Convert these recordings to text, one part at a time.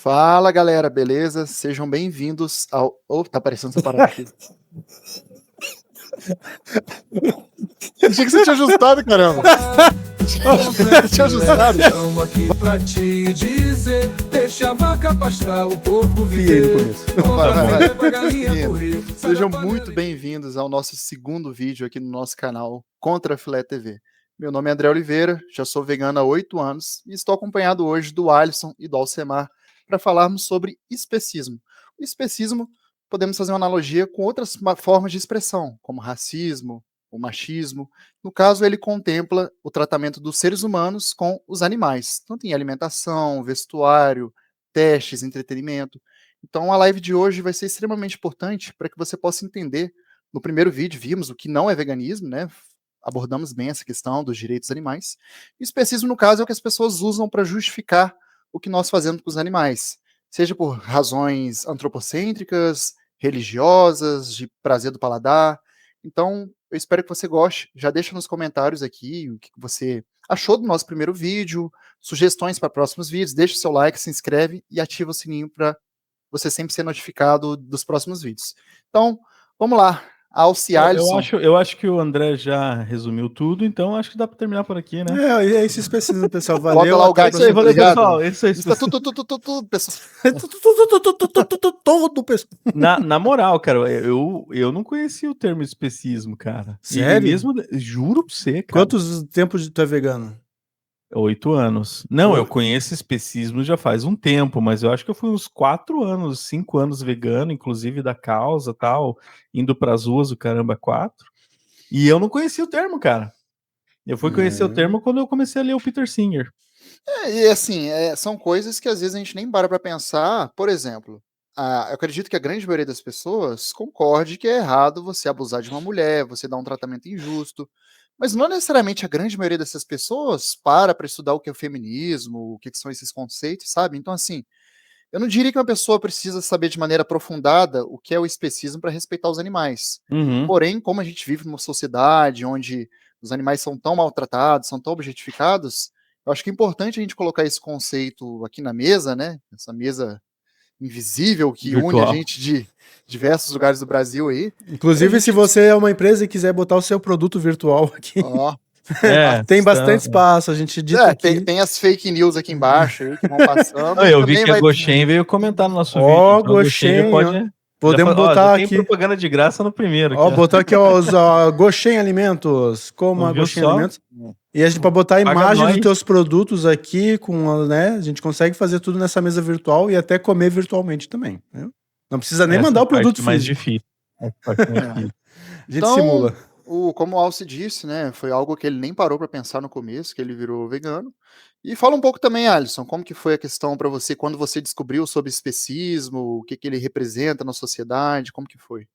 Fala galera, beleza? Sejam bem-vindos ao. Oh, tá aparecendo essa parada aqui. Achei que você tinha ajustado, caramba. Tinha ajustado. Estamos aqui pra te dizer, deixa a vaca pastar, o porco viver. Sejam muito bem-vindos ao nosso segundo vídeo aqui no nosso canal Contra Filé TV. Meu nome é André Oliveira, já sou vegano há 8 anos e estou acompanhado hoje do Alisson e do Alcemar para falarmos sobre especismo. O especismo, podemos fazer uma analogia com outras formas de expressão, como racismo, o machismo. No caso, ele contempla o tratamento dos seres humanos com os animais, tanto em alimentação, vestuário, testes, entretenimento. Então, a live de hoje vai ser extremamente importante para que você possa entender. No primeiro vídeo, vimos o que não é veganismo, né? Abordamos bem essa questão dos direitos animais. E o especismo, no caso, é o que as pessoas usam para justificar o que nós fazemos com os animais, seja por razões antropocêntricas, religiosas, de prazer do paladar. Então, eu espero que você goste. Já deixa nos comentários aqui o que você achou do nosso primeiro vídeo, sugestões para próximos vídeos, deixa o seu like, se inscreve e ativa o sininho para você sempre ser notificado dos próximos vídeos. Então, vamos lá. Alce Alisson. Eu acho que o André já resumiu tudo, então acho que dá para terminar por aqui, né? É isso específico, pessoal. Valeu. Bota lá o gato. Isso aí, valeu, pessoal. Isso aí, Está tudo, pessoal. Todo pessoal. Na moral, cara, eu não conhecia o termo especismo, cara. Sério? E mesmo, juro pra você, cara. Quantos tempos tu é vegano? 8 anos. Não, eu conheço especismo já faz um tempo, mas eu acho que eu fui uns 4 anos, 5 anos vegano, inclusive da causa tal, indo pras ruas, o caramba, 4. E eu não conhecia o termo, cara. Eu fui conhecer o termo quando eu comecei a ler o Peter Singer. E assim, são coisas que às vezes a gente nem para pensar. Por exemplo, eu acredito que a grande maioria das pessoas concorde que é errado você abusar de uma mulher, você dar um tratamento injusto. Mas não necessariamente a grande maioria dessas pessoas para estudar o que é o feminismo, o que são esses conceitos, sabe? Então, assim, eu não diria que uma pessoa precisa saber de maneira aprofundada o que é o especismo para respeitar os animais. Uhum. Porém, como a gente vive numa sociedade onde os animais são tão maltratados, são tão objetificados, eu acho que é importante a gente colocar esse conceito aqui na mesa, né? Essa mesa invisível que Virtual. une a gente de diversos lugares do Brasil aí. Inclusive, se você é uma empresa e quiser botar o seu produto virtual aqui, tem bastante espaço, a gente dita aqui. Tem as fake news aqui embaixo aí que vão passando. Eu vi que a Goshen veio comentar no nosso vídeo. Ó, Goshen, podemos botar aqui. Tem propaganda de graça no primeiro. Ó, botar aqui os Goshen Alimentos, como a Goshen Alimentos. E a gente pode botar a imagem dos teus produtos aqui, né? A gente consegue fazer tudo nessa mesa virtual e até comer virtualmente também. Né? Não precisa nem mandar o produto físico. Mais difícil. A gente simula. Como o Alce disse, né? Foi algo que ele nem parou para pensar no começo, que ele virou vegano. E fala um pouco também, Alisson, como que foi a questão para você quando você descobriu sobre especismo, o que ele representa na sociedade, como que foi?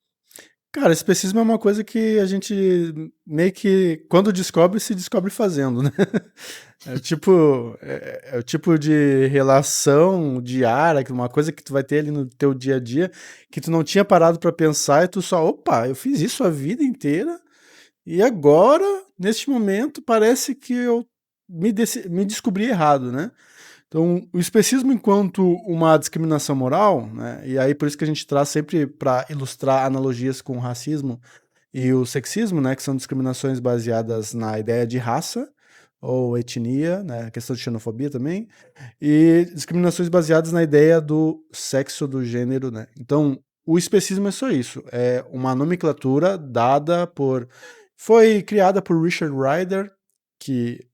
Cara, especismo é uma coisa que a gente meio que, quando descobre, se descobre fazendo, né? É o tipo de relação diária, uma coisa que tu vai ter ali no teu dia a dia, que tu não tinha parado pra pensar e tu só, opa, eu fiz isso a vida inteira e agora, neste momento, parece que eu me descobri errado, né? Então, o especismo enquanto uma discriminação moral, né, e aí por isso que a gente traz sempre para ilustrar analogias com o racismo e o sexismo, né, que são discriminações baseadas na ideia de raça ou etnia, né, questão de xenofobia também, e discriminações baseadas na ideia do sexo, do gênero, né. Então, o especismo é só isso, é uma nomenclatura foi criada por Richard Ryder, que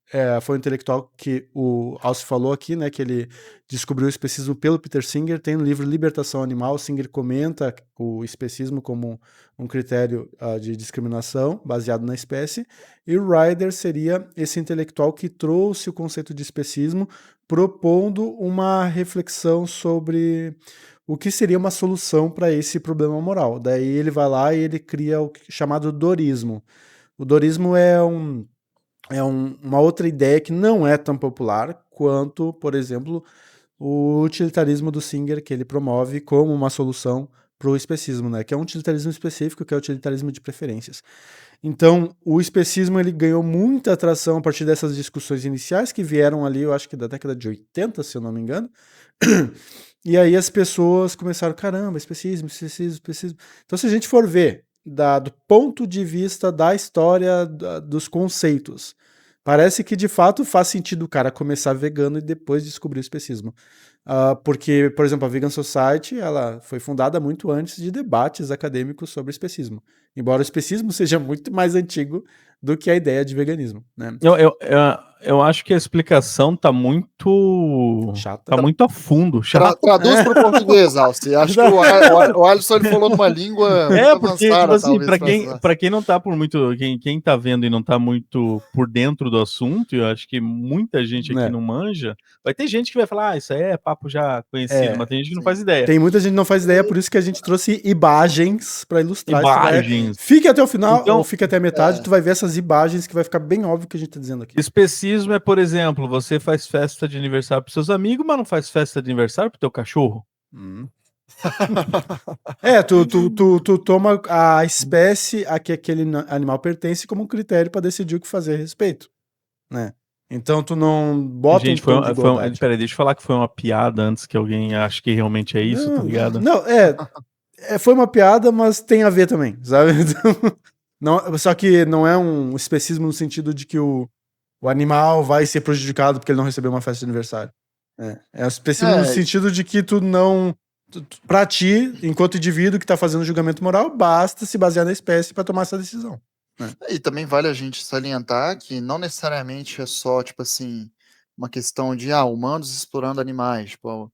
foi um intelectual que o Alce falou aqui, né, que ele descobriu o especismo pelo Peter Singer. Tem no livro Libertação Animal, Singer comenta o especismo como um critério de discriminação baseado na espécie, e o Ryder seria esse intelectual que trouxe o conceito de especismo, propondo uma reflexão sobre o que seria uma solução para esse problema moral. Daí ele vai lá e ele cria o chamado dorismo. O dorismo é uma outra ideia que não é tão popular quanto, por exemplo, o utilitarismo do Singer, que ele promove como uma solução para o especismo, né? Que é um utilitarismo específico, que é o utilitarismo de preferências. Então, o especismo ele ganhou muita atração a partir dessas discussões iniciais que vieram ali, eu acho que da década de 80, se eu não me engano, E aí as pessoas começaram, caramba, especismo. Então, se a gente for ver do ponto de vista da história dos conceitos, parece que de fato faz sentido o cara começar vegano e depois descobrir o especismo. Porque, por exemplo, a Vegan Society ela foi fundada muito antes de debates acadêmicos sobre especismo. Embora o especismo seja muito mais antigo do que a ideia de veganismo, né? Eu acho que a explicação tá muito Chata. a fundo. Chato. Traduz para o português, Alce. Acho que o Alisson ele falou numa língua muito Porque, avançada, tipo assim, talvez. pra quem não tá quem tá vendo e não tá muito por dentro do assunto, eu acho que muita gente aqui não manja, vai ter gente que vai falar, isso aí é papo já conhecido, mas tem gente que não faz ideia. Tem muita gente que não faz ideia, por isso que a gente trouxe imagens pra ilustrar. Imagens. Fique até o final, Então, ou fique até a metade, tu vai ver essas imagens que vai ficar bem óbvio o que a gente tá dizendo aqui. Especismo é, por exemplo, você faz festa de aniversário pros seus amigos, mas não faz festa de aniversário pro teu cachorro. Tu toma a espécie a que aquele animal pertence como um critério pra decidir o que fazer a respeito, né? Então tu não bota Gente, peraí, deixa eu falar que foi uma piada antes que alguém ache que realmente é isso, tá ligado? Não, foi uma piada, mas tem a ver também, sabe? Não, só que não é um especismo no sentido de que o animal vai ser prejudicado porque ele não recebeu uma festa de aniversário. É um especismo no sentido de que tu não... Pra ti, enquanto indivíduo que tá fazendo julgamento moral, basta se basear na espécie pra tomar essa decisão. E também vale a gente salientar que não necessariamente é só, tipo assim, uma questão de humanos explorando animais. Tipo,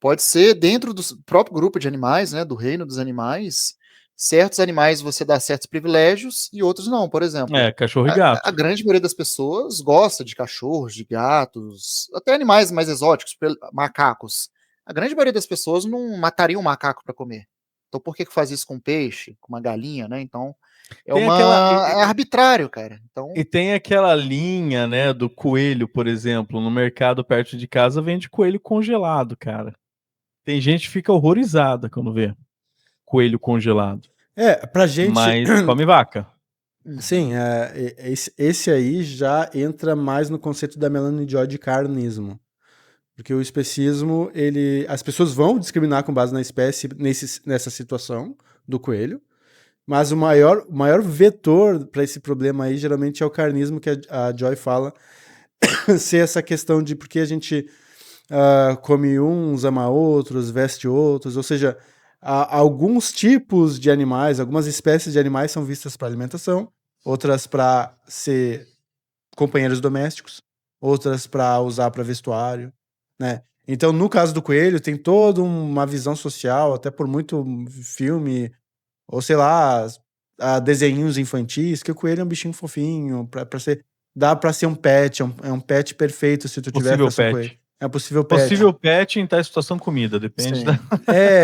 pode ser dentro do próprio grupo de animais, né, do reino dos animais, certos animais você dá certos privilégios e outros não. Por exemplo, cachorro e gato. A grande maioria das pessoas gosta de cachorros, de gatos, até animais mais exóticos, macacos. A grande maioria das pessoas não mataria um macaco para comer. Então por que faz isso com peixe, com uma galinha, né? Então é arbitrário, cara. Então... E tem aquela linha, né, do coelho, por exemplo, no mercado perto de casa vende coelho congelado, cara. Tem gente que fica horrorizada quando vê coelho congelado. Pra gente... Mas come vaca. Sim, esse aí já entra mais no conceito da Melanie Joy de carnismo. Porque o especismo, as pessoas vão discriminar com base na espécie nessa situação do coelho, mas o maior vetor para esse problema aí geralmente é o carnismo que a Joy fala, ser essa questão de porque a gente come uns, ama outros, veste outros, ou seja, alguns tipos de animais, algumas espécies de animais são vistas para alimentação, outras para ser companheiros domésticos, outras para usar para vestuário, né? Então, no caso do coelho, tem toda uma visão social, até por muito filme, ou sei lá, desenhinhos infantis, que o coelho é um bichinho fofinho, dá pra ser um pet, é um pet perfeito se tu tiver com essa coelho. É um possível pet. Possível pet em tal situação comida, depende da...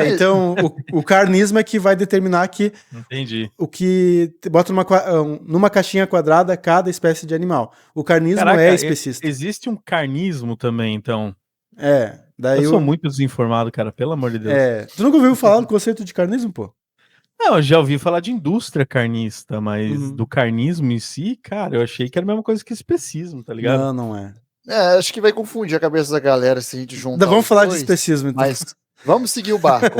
Então, o carnismo é que vai determinar que... Entendi. O que bota numa caixinha quadrada cada espécie de animal. O carnismo é especista. Existe um carnismo também, então. Daí eu sou muito desinformado, cara, pelo amor de Deus. Tu nunca ouviu falar do conceito de carnismo, pô? Não, eu já ouvi falar de indústria carnista, mas do carnismo em si, cara, eu achei que era a mesma coisa que especismo, tá ligado? Não é. Acho que vai confundir a cabeça da galera se a gente juntar. Vamos falar de especismo, então. Mas vamos seguir o barco.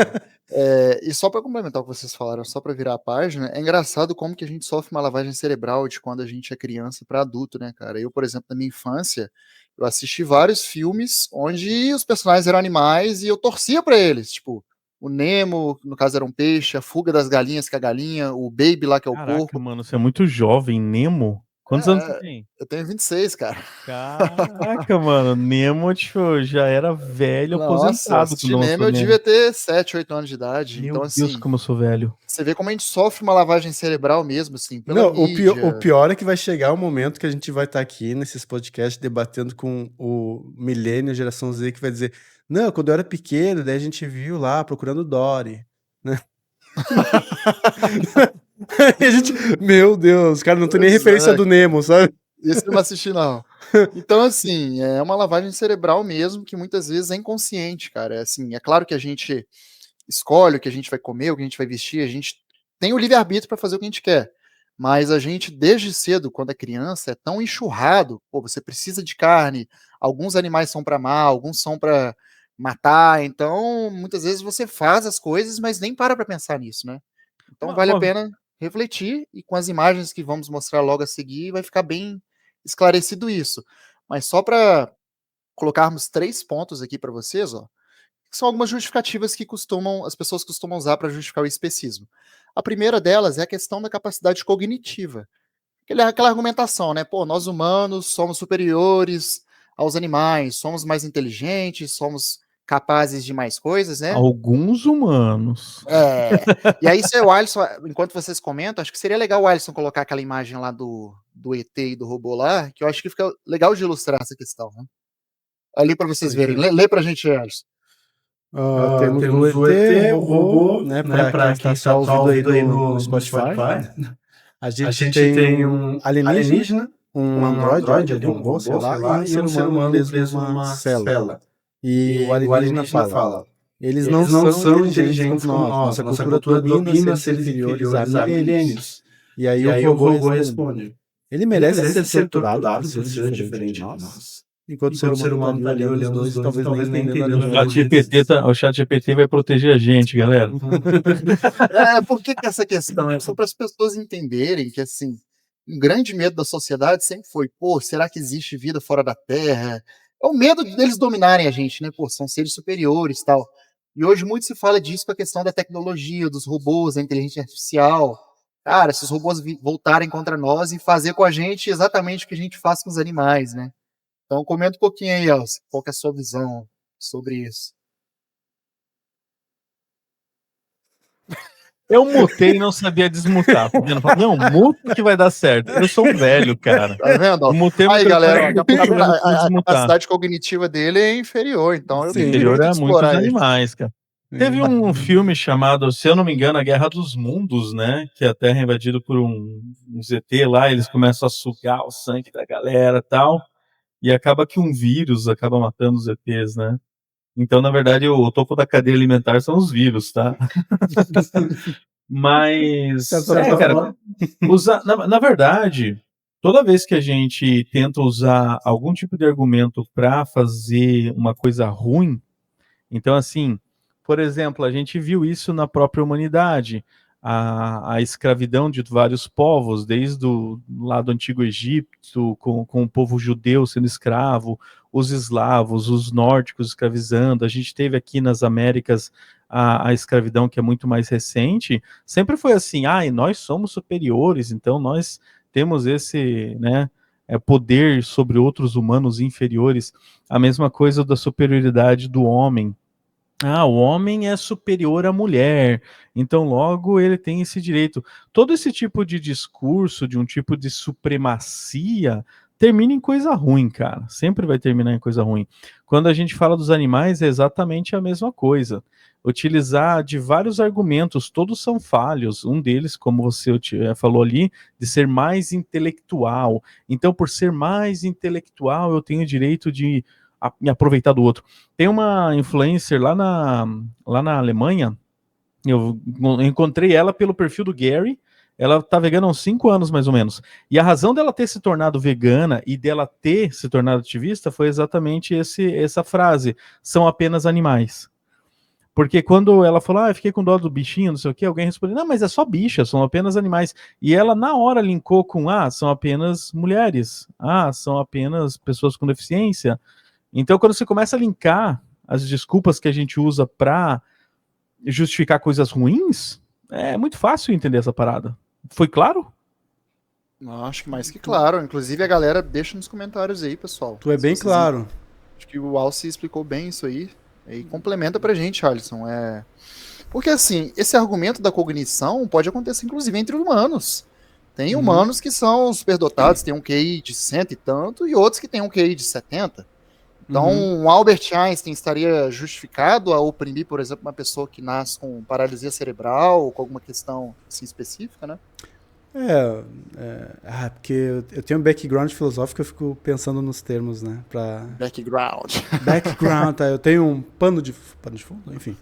E só para complementar o que vocês falaram, só para virar a página, é engraçado como que a gente sofre uma lavagem cerebral de quando a gente é criança para adulto, né, cara? Eu, por exemplo, na minha infância, eu assisti vários filmes onde os personagens eram animais e eu torcia para eles, tipo, o Nemo, no caso era um peixe, a fuga das galinhas, que é a galinha, o Baby lá, que é o porco. Mano, você é muito jovem, Nemo? Quantos anos você tem? Eu tenho 26, cara. Caraca, mano, Nemo, tipo, já era velho, aposentado. Nossa, Nemo eu devia ter 7, 8 anos de idade. Meu então, Deus, assim, como eu sou velho. Você vê como a gente sofre uma lavagem cerebral mesmo, assim, pela mídia. O pior é que vai chegar o momento que a gente vai estar aqui nesses podcasts debatendo com o milênio, geração Z, que vai dizer, não, quando eu era pequeno, daí a gente viu lá, procurando Dory, né? E a gente, meu Deus, cara, não tem nem referência do Nemo, sabe? Esse eu não assisti, não. Então, assim, é uma lavagem cerebral mesmo, que muitas vezes é inconsciente, cara. Assim, é claro que a gente escolhe o que a gente vai comer, o que a gente vai vestir, a gente tem o livre-arbítrio para fazer o que a gente quer. Mas a gente, desde cedo, quando é criança, é tão enxurrado. Pô, você precisa de carne, alguns animais são para amar, alguns são para matar. Então, muitas vezes você faz as coisas, mas nem para pensar nisso, né? Então vale a pena refletir, e com as imagens que vamos mostrar logo a seguir, vai ficar bem esclarecido isso. Mas só para colocarmos 3 pontos aqui para vocês, ó, que são algumas justificativas que as pessoas costumam usar para justificar o especismo. A primeira delas é a questão da capacidade cognitiva. Aquela argumentação, né? Pô, nós humanos somos superiores aos animais, somos mais inteligentes, somos capazes de mais coisas, né? Alguns humanos. E aí, o Alisson, enquanto vocês comentam, acho que seria legal o Alisson colocar aquela imagem lá do ET e do robô lá, que eu acho que fica legal de ilustrar essa questão, né? Ali para vocês verem. Lê pra gente, Alisson. Temos o ET, o robô, né? Para quem está ouvindo aí no Spotify. A gente tem um alienígena, um androide ali, um robô, sei lá, e um ser humano preso numa cela. E o alienígena fala: eles não são inteligentes como nós, nossa cultura domina seres inferiores a milênios. E aí o robô responde: ele merece ser torturado por ser diferente de nós. Enquanto o ser humano está ali olhando os dois, talvez nem entendendo. O chat GPT vai proteger a gente, galera. Por que essa questão? É só para as pessoas entenderem que, assim, um grande medo da sociedade sempre foi, pô, será que existe vida fora da Terra? É o medo deles dominarem a gente, né? Pô, são seres superiores e tal. E hoje muito se fala disso com a questão da tecnologia, dos robôs, da inteligência artificial. Cara, se os robôs voltarem contra nós e fazer com a gente exatamente o que a gente faz com os animais, né? Então comenta um pouquinho aí, Elcio, qual que é a sua visão sobre isso. Eu mutei e não sabia desmutar. Não, muta que vai dar certo. Eu sou um velho, cara. Tá vendo? Eu mutei aí, galera, a capacidade cognitiva dele é inferior, então eu tenho inferior a muitos ele. animais, cara. Teve um filme chamado, se eu não me engano, A Guerra dos Mundos, né? Que a Terra é invadida por um ZT lá, eles começam a sugar o sangue da galera e tal. E acaba que um vírus acaba matando os ETs, né? Então, na verdade, o topo da cadeia alimentar são os vírus, tá? Mas, cara, na verdade, toda vez que a gente tenta usar algum tipo de argumento para fazer uma coisa ruim, então, assim, por exemplo, a gente viu isso na própria humanidade. A escravidão de vários povos, desde o lado antigo Egito, com o povo judeu sendo escravo, os eslavos, os nórdicos escravizando. A gente teve aqui nas Américas a escravidão, que é muito mais recente. Sempre foi assim, e nós somos superiores, então nós temos esse, né, poder sobre outros humanos inferiores. A mesma coisa da superioridade do homem. O homem é superior à mulher, então logo ele tem esse direito. Todo esse tipo de discurso, de um tipo de supremacia, termina em coisa ruim, cara. Sempre vai terminar em coisa ruim. Quando a gente fala dos animais, é exatamente a mesma coisa. Utilizar de vários argumentos, todos são falhos. Um deles, como você falou ali, de ser mais intelectual. Então, por ser mais intelectual, eu tenho o direito de me aproveitar do outro. Tem uma influencer lá na Alemanha, eu encontrei ela pelo perfil do Gary, ela tá vegana há uns 5 anos, mais ou menos. E a razão dela ter se tornado vegana e dela ter se tornado ativista foi exatamente essa frase, são apenas animais. Porque quando ela falou, eu fiquei com dó do bichinho, não sei o que, alguém respondeu, não, mas é só bicha, são apenas animais. E ela na hora linkou com, são apenas mulheres, são apenas pessoas com deficiência. Então, quando você começa a linkar as desculpas que a gente usa para justificar coisas ruins, é muito fácil entender essa parada. Foi claro? Não, acho que mais que claro. Inclusive, a galera deixa nos comentários aí, pessoal. Tu é bem claro. Acho que o Alci explicou bem isso aí. E complementa pra gente, Alisson. Porque, assim, esse argumento da cognição pode acontecer, inclusive, entre humanos. Tem humanos que são superdotados, tem um QI de 100 e tanto, e outros que têm um QI de 70. Então, um Albert Einstein estaria justificado a oprimir, por exemplo, uma pessoa que nasce com paralisia cerebral ou com alguma questão assim, específica, né? Porque eu tenho um background filosófico, eu fico pensando nos termos, né? Background, tá? Eu tenho um pano de fundo, enfim.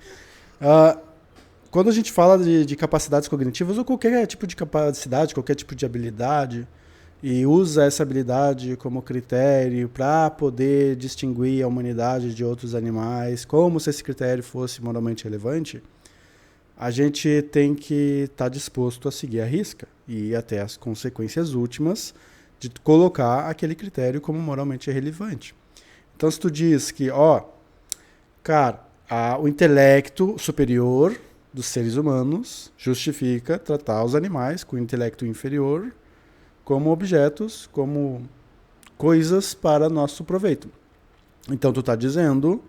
Quando a gente fala de capacidades cognitivas ou qualquer tipo de capacidade, qualquer tipo de habilidade, e usa essa habilidade como critério para poder distinguir a humanidade de outros animais, como se esse critério fosse moralmente relevante, a gente tem que estar disposto a seguir a risca e ir até as consequências últimas de colocar aquele critério como moralmente relevante. Então, se tu diz que, cara, o intelecto superior dos seres humanos justifica tratar os animais com o intelecto inferior como objetos, como coisas para nosso proveito. Então, tu está dizendo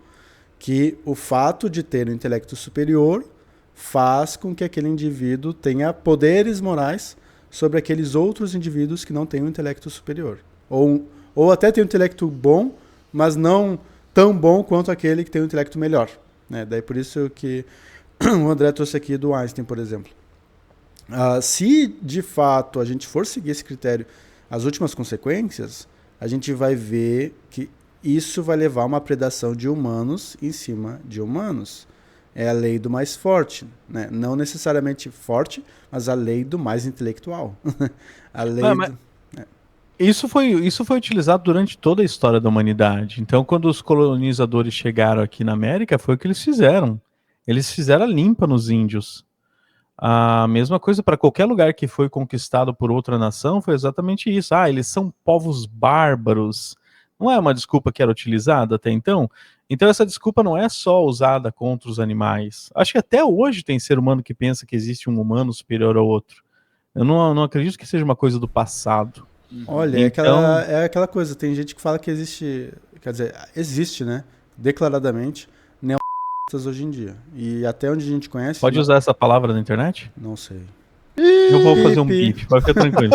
que o fato de ter um intelecto superior faz com que aquele indivíduo tenha poderes morais sobre aqueles outros indivíduos que não têm um intelecto superior. Ou até tem um intelecto bom, mas não tão bom quanto aquele que tem um intelecto melhor. Né? Daí por isso que o André trouxe aqui do Einstein, por exemplo. Se de fato a gente for seguir esse critério, as últimas consequências, a gente vai ver que isso vai levar a uma predação de humanos em cima de humanos. É a lei do mais forte, né? Não necessariamente forte, mas a lei do mais intelectual. A lei Isso foi utilizado durante toda a história da humanidade. Então, quando os colonizadores chegaram aqui na América, foi o que eles fizeram. Eles fizeram a limpa nos índios. A mesma coisa para qualquer lugar que foi conquistado por outra nação, foi exatamente isso. Eles são povos bárbaros. Não é uma desculpa que era utilizada até então? Então essa desculpa não é só usada contra os animais. Acho que até hoje tem ser humano que pensa que existe um humano superior ao outro. Eu não acredito que seja uma coisa do passado. Olha, então... é aquela coisa, tem gente que fala que existe, quer dizer, existe, né, declaradamente, neonazistas hoje em dia. E até onde a gente conhece... Pode usar essa palavra na internet? Não sei. Eu vou fazer um bip, pode ficar tranquilo.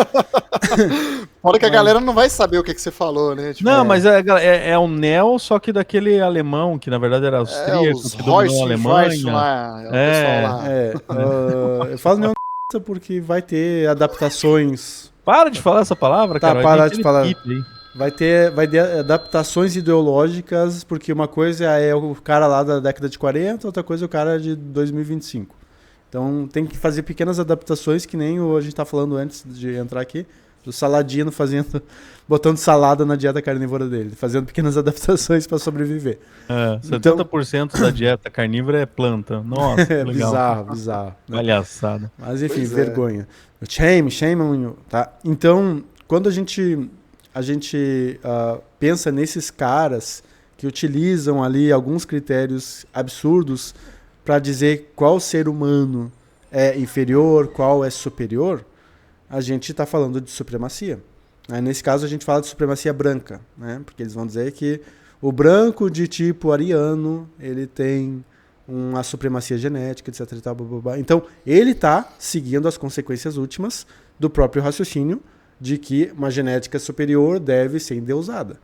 Fora que a galera não vai saber o que você falou, né? Tipo, não, mas é um neo, só que daquele alemão, que na verdade era austríaco, os que dominou a Alemanha. Eu falo neonazista porque vai ter adaptações... Para de falar essa palavra, cara. Para de falar. Vai ter adaptações ideológicas, porque uma coisa é o cara lá da década de 40, outra coisa é o cara de 2025. Então tem que fazer pequenas adaptações, que nem a gente tá falando antes de entrar aqui, do Saladino botando salada na dieta carnívora dele, fazendo pequenas adaptações para sobreviver. 70% da dieta carnívora é planta. Nossa, que legal. Bizarro. Palhaçada. Mas enfim, vergonha. Shame on you, tá? Então, quando a gente pensa nesses caras que utilizam ali alguns critérios absurdos para dizer qual ser humano é inferior, qual é superior, a gente está falando de supremacia. Nesse caso, a gente fala de supremacia branca, né? Porque eles vão dizer que o branco de tipo ariano, ele tem uma supremacia genética, etc. E tal, blá, blá, blá. Então, ele está seguindo as consequências últimas do próprio raciocínio de que uma genética superior deve ser endeusada.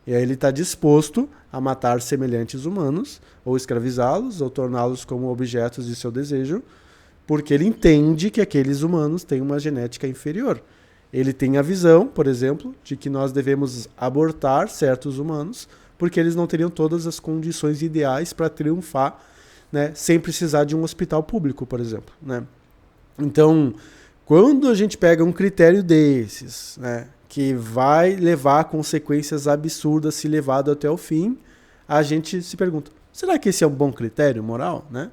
E aí ele está disposto a matar semelhantes humanos, ou escravizá-los, ou torná-los como objetos de seu desejo, porque ele entende que aqueles humanos têm uma genética inferior. Ele tem a visão, por exemplo, de que nós devemos abortar certos humanos, porque eles não teriam todas as condições ideais para triunfar, né, sem precisar de um hospital público, por exemplo. Né? Então, quando a gente pega um critério desses, né, que vai levar a consequências absurdas se levado até o fim, a gente se pergunta, será que esse é um bom critério moral? Né?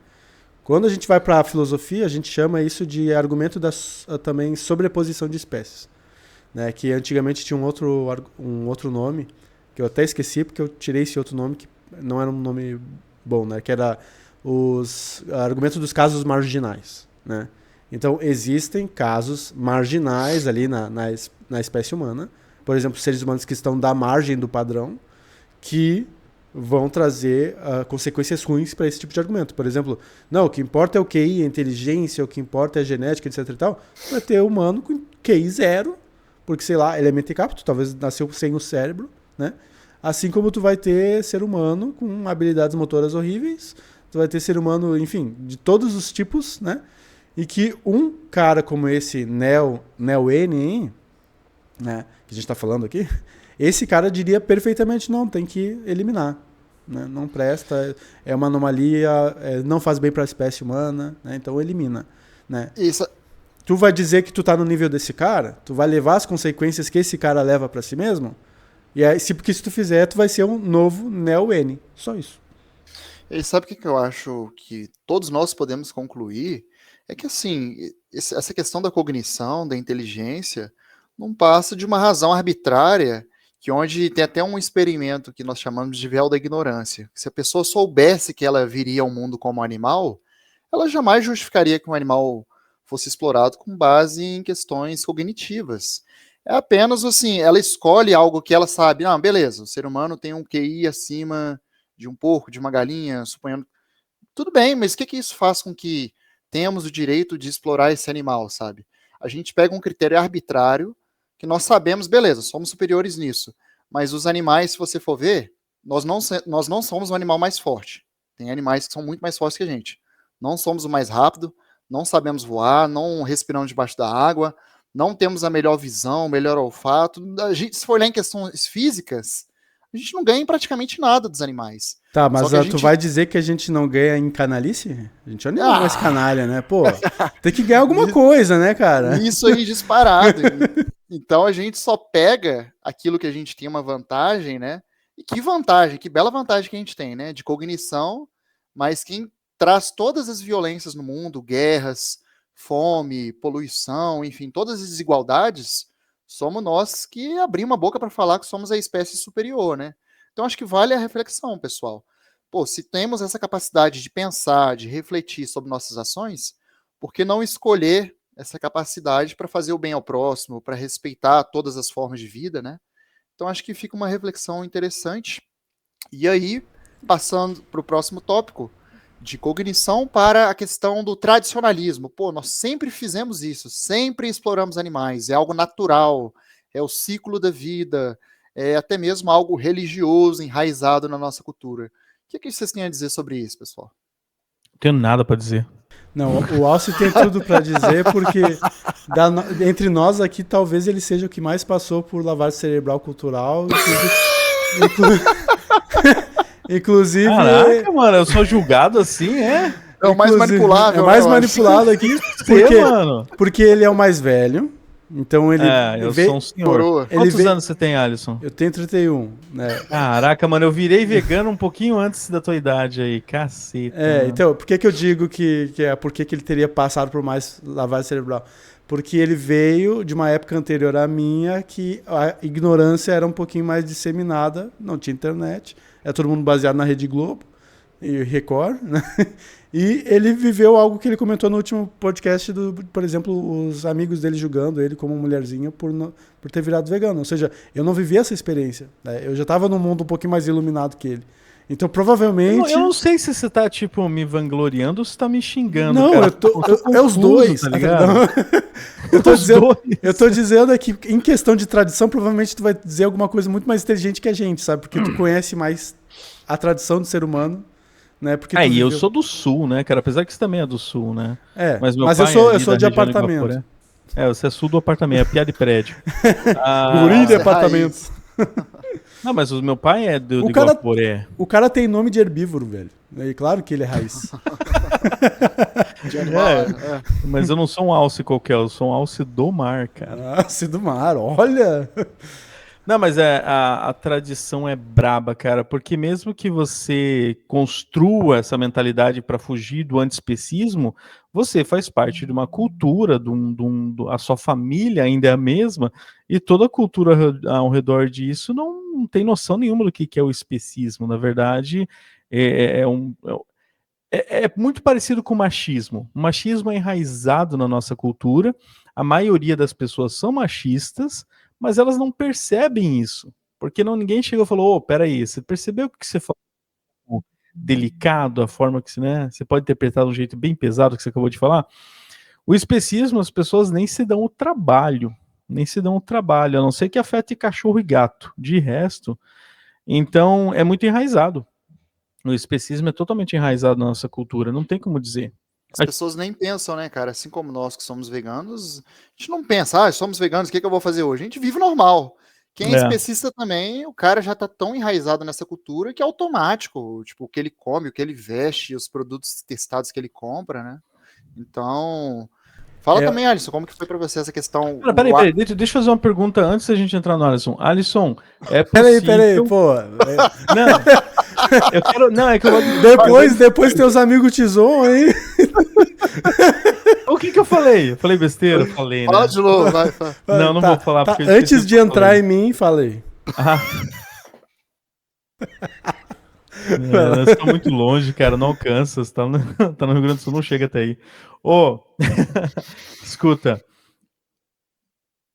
Quando a gente vai para a filosofia, a gente chama isso de argumento da também sobreposição de espécies, né? Que antigamente tinha um outro nome, que eu até esqueci porque eu tirei esse outro nome, que não era um nome bom, né? Que era os argumentos dos casos marginais. Né? Então, existem casos marginais ali na espécie humana, por exemplo, seres humanos que estão da margem do padrão, que vão trazer consequências ruins para esse tipo de argumento. Por exemplo, não, o que importa é o QI, a inteligência, o que importa é a genética, etc. e tal. Vai ter humano com QI zero, porque, sei lá, ele é mentecapto, talvez nasceu sem o cérebro, né? Assim como tu vai ter ser humano com habilidades motoras horríveis, tu vai ter ser humano, enfim, de todos os tipos, né? E que um cara como esse Neo-N, né, que a gente está falando aqui, esse cara diria perfeitamente, não, tem que eliminar. Né? Não presta, é uma anomalia, não faz bem para a espécie humana, né? Então elimina. Né? Isso. tu vai dizer que tu tá no nível desse cara? Tu vai levar as consequências que esse cara leva pra si mesmo? E aí, porque se tu fizer, tu vai ser um novo Neo-N. Só isso. E sabe o que eu acho que todos nós podemos concluir? É que, assim, essa questão da cognição, da inteligência, não passa de uma razão arbitrária, que onde tem até um experimento que nós chamamos de véu da ignorância. Se a pessoa soubesse que ela viria ao mundo como animal, ela jamais justificaria que um animal fosse explorado com base em questões cognitivas. É apenas assim, ela escolhe algo que ela sabe, ah, beleza, o ser humano tem um QI acima de um porco, de uma galinha, suponhando. Tudo bem, mas o que isso faz com que tenhamos o direito de explorar esse animal, sabe? A gente pega um critério arbitrário que nós sabemos, beleza, somos superiores nisso, mas os animais, se você for ver, nós não somos o animal mais forte. Tem animais que são muito mais fortes que a gente. Não somos o mais rápido, não sabemos voar, não respiramos debaixo da água, não temos a melhor visão, o melhor olfato. A gente, se for olhar em questões físicas, a gente não ganha em praticamente nada dos animais. Tá, mas Só que tu vai dizer que a gente não ganha em canalice? A gente não é mais canalha, né? Pô, tem que ganhar alguma coisa, né, cara? Isso aí disparado. Então a gente só pega aquilo que a gente tem uma vantagem, né? E que vantagem, que bela vantagem que a gente tem, né? De cognição, mas quem traz todas as violências no mundo, guerras, fome, poluição, enfim, todas as desigualdades, somos nós que abrimos a boca para falar que somos a espécie superior, né? Então acho que vale a reflexão, pessoal. Pô, se temos essa capacidade de pensar, de refletir sobre nossas ações, por que não escolher essa capacidade para fazer o bem ao próximo, para respeitar todas as formas de vida, né? Então acho que fica uma reflexão interessante. E aí, passando para o próximo tópico, de cognição para a questão do tradicionalismo. Pô, nós sempre fizemos isso, sempre exploramos animais, é algo natural, é o ciclo da vida, é até mesmo algo religioso, enraizado na nossa cultura. O que vocês têm a dizer sobre isso, pessoal? Não tenho nada para dizer. Não, o Alce tem tudo para dizer, porque entre nós aqui, talvez ele seja o que mais passou por lavagem cerebral cultural. Inclusive. Caraca, mano, eu sou julgado assim, é? É o mais manipulável. É o mais manipulado aqui, porque ele é o mais velho. Então ele. Eu sou um senhor. Quantos anos você tem, Alisson? Eu tenho 31, né? Caraca, mano, eu virei vegano um pouquinho antes da tua idade aí, caceta. Mano. Então, por que eu digo que é porque ele teria passado por mais lavagem cerebral? Porque ele veio de uma época anterior à minha que a ignorância era um pouquinho mais disseminada, não tinha internet, era todo mundo baseado na Rede Globo e Record, né? E ele viveu algo que ele comentou no último podcast, por exemplo, os amigos dele julgando ele como mulherzinha por ter virado vegano. Ou seja, eu não vivi essa experiência, né? Eu já estava num mundo um pouquinho mais iluminado que ele. Então, provavelmente... Eu não sei se você tá, tipo, me vangloriando ou se tá me xingando, não, cara. Eu tô é os dois, tá ligado? Eu tô dizendo aqui, em questão de tradição, provavelmente tu vai dizer alguma coisa muito mais inteligente que a gente, sabe? Porque tu conhece mais a tradição do ser humano, né? Porque e eu sou do Sul, né, cara? Apesar que você também é do Sul, né? Mas eu sou de apartamento. Você é sul do apartamento, é piada de prédio. Guri de apartamento. Não, mas o meu pai é do Guaporé. O cara tem nome de herbívoro, velho. E claro que ele é raiz. De animal, Mas eu não sou um alce qualquer, eu sou um alce do mar, cara. Alce do mar, olha! Não, mas a tradição é braba, cara, porque mesmo que você construa essa mentalidade para fugir do antiespecismo, você faz parte de uma cultura, a sua família ainda é a mesma, e toda a cultura ao redor disso não tem noção nenhuma do que é o especismo. Na verdade, é muito parecido com o machismo. O machismo é enraizado na nossa cultura, a maioria das pessoas são machistas, mas elas não percebem isso, porque ninguém chegou e falou, peraí, você percebeu que você falou delicado, a forma que você pode interpretar de um jeito bem pesado que você acabou de falar? O especismo, as pessoas nem se dão o trabalho, a não ser que afete cachorro e gato, de resto, então é muito enraizado. O especismo é totalmente enraizado na nossa cultura, não tem como dizer. As pessoas nem pensam, né, cara? Assim como nós que somos veganos, a gente não pensa, somos veganos, o que eu vou fazer hoje? A gente vive normal. Quem é especista também, o cara já tá tão enraizado nessa cultura que é automático. Tipo, o que ele come, o que ele veste, os produtos testados que ele compra, né? Então, Fala também, Alisson, como que foi pra você essa questão? Peraí, deixa eu fazer uma pergunta antes da gente entrar no Alisson. Alisson, é possível... Peraí, pô. Não, eu quero... Não, é que eu vou... Depois teus amigos te zoam aí. O que eu falei? Eu falei besteira? Eu falei, né? Fala de novo, vai. Não vou falar. Tá, Porque antes de entrar em mim, falei. Você tá muito longe, cara, não alcança. Você tá no Rio Grande do Sul, não chega até aí. Escuta.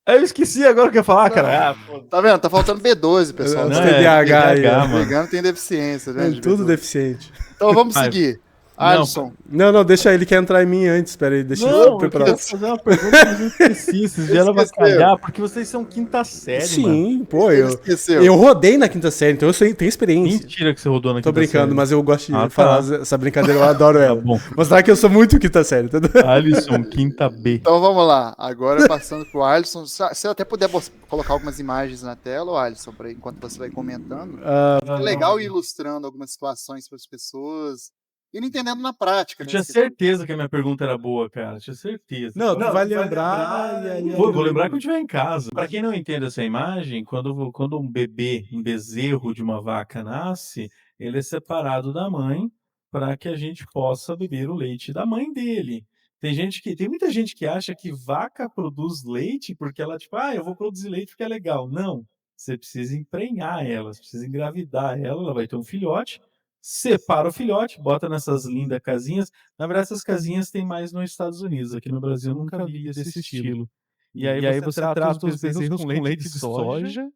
Eu esqueci agora o que eu ia falar, cara. Tá vendo? Tá faltando B12, pessoal. Não, TDAH aí. Vegano tem deficiência, né? Tudo deficiente. Então vamos seguir. Alisson. Não, deixa ele quer entrar em mim antes, peraí, deixa eu preparar. Eu queria fazer uma pergunta, mas eu esqueci. Vocês vieram avacalhar, porque vocês são quinta série, Sim, mano. pô, eu rodei na quinta série, então eu tenho experiência. Mentira que você rodou na quinta série. Tô brincando, mas eu gosto de falar essa brincadeira, eu adoro ela. Bom. Mostrar que eu sou muito quinta série, entendeu? Alisson, quinta B. Então vamos lá, agora passando pro Alisson, se até puder colocar algumas imagens na tela, Alisson, enquanto você vai comentando. É legal ir ilustrando algumas situações para as pessoas. E não entendendo na prática. Eu tinha certeza que a minha pergunta era boa, cara. Tinha certeza. Não, tu vai lembrar. Vou lembrar quando eu estiver em casa. Para quem não entende essa imagem, quando um bebê, um bezerro de uma vaca nasce, ele é separado da mãe para que a gente possa beber o leite da mãe dele. Tem muita gente que acha que vaca produz leite porque ela, eu vou produzir leite porque é legal. Não. Você precisa emprenhar ela, você precisa engravidar ela vai ter um filhote. Separa o filhote, bota nessas lindas casinhas. Na verdade, essas casinhas tem mais nos Estados Unidos. Aqui no Brasil eu nunca vi desse estilo. E aí você trata os bezerros com leite de soja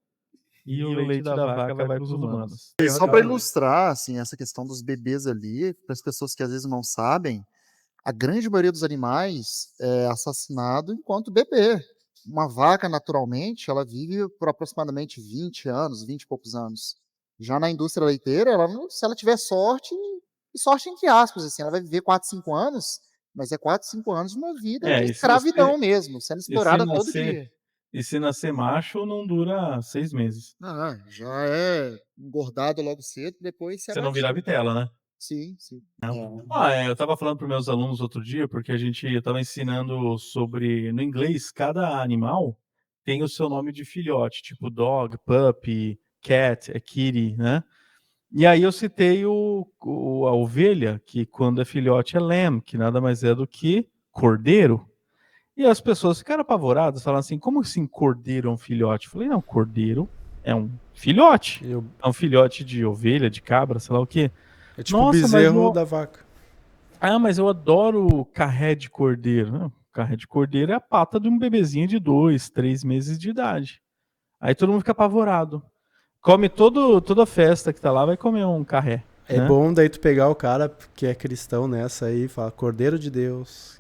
e o leite da vaca vai para os humanos. Só para ilustrar assim, essa questão dos bebês ali, para as pessoas que às vezes não sabem, a grande maioria dos animais é assassinado enquanto bebê. Uma vaca, naturalmente, ela vive por aproximadamente 20 anos, 20 e poucos anos. Já na indústria leiteira, se ela tiver sorte, e sorte entre aspas, assim, ela vai viver 4, 5 anos, mas é 4, 5 anos de uma vida de escravidão mesmo, sendo explorada todo dia. E se nascer macho, não dura 6 meses. Não, já é engordado logo cedo, depois você não vira vitela, né? Sim. Eu tava falando para meus alunos outro dia, porque eu tava ensinando sobre, no inglês, cada animal tem o seu nome de filhote, tipo dog, puppy, cat, kitty, né? E aí eu citei a ovelha, que quando é filhote é lamb, que nada mais é do que cordeiro. E as pessoas ficaram apavoradas, falaram assim, como assim cordeiro é um filhote? Eu falei, não, cordeiro é um filhote. É um filhote de ovelha, de cabra, sei lá o quê. É tipo o bezerro da vaca. Mas eu adoro carré de cordeiro. Não, carré de cordeiro é a pata de um bebezinho de 2, 3 meses de idade. Aí todo mundo fica apavorado. Come toda festa que tá lá, vai comer um carré. É bom daí tu pegar o cara que é cristão nessa aí e falar, Cordeiro de Deus.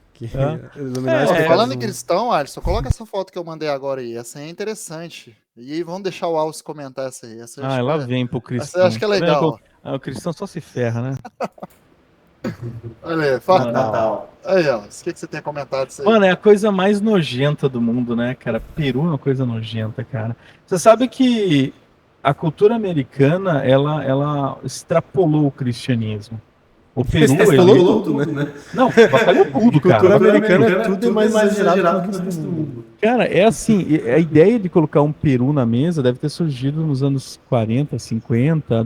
Falando em cristão, Alisson, coloca essa foto que eu mandei agora aí. Essa aí é interessante. E vamos deixar o Alce comentar essa aí. Ela vem pro cristão. Essa eu acho que é legal. O cristão só se ferra, né? Olha aí, fala. Natal. Aí, Alce, o que você tem comentado disso aí? Mano, é a coisa mais nojenta do mundo, né, cara? Peru é uma coisa nojenta, cara. Você sabe que a cultura americana, ela extrapolou o cristianismo. O Peru, extrapolou tudo, né? Não, batalhou tudo, cara. A cultura americana é tudo mais exagerado que o resto do mundo. Cara, é assim, a ideia de colocar um peru na mesa deve ter surgido nos anos 40, 50,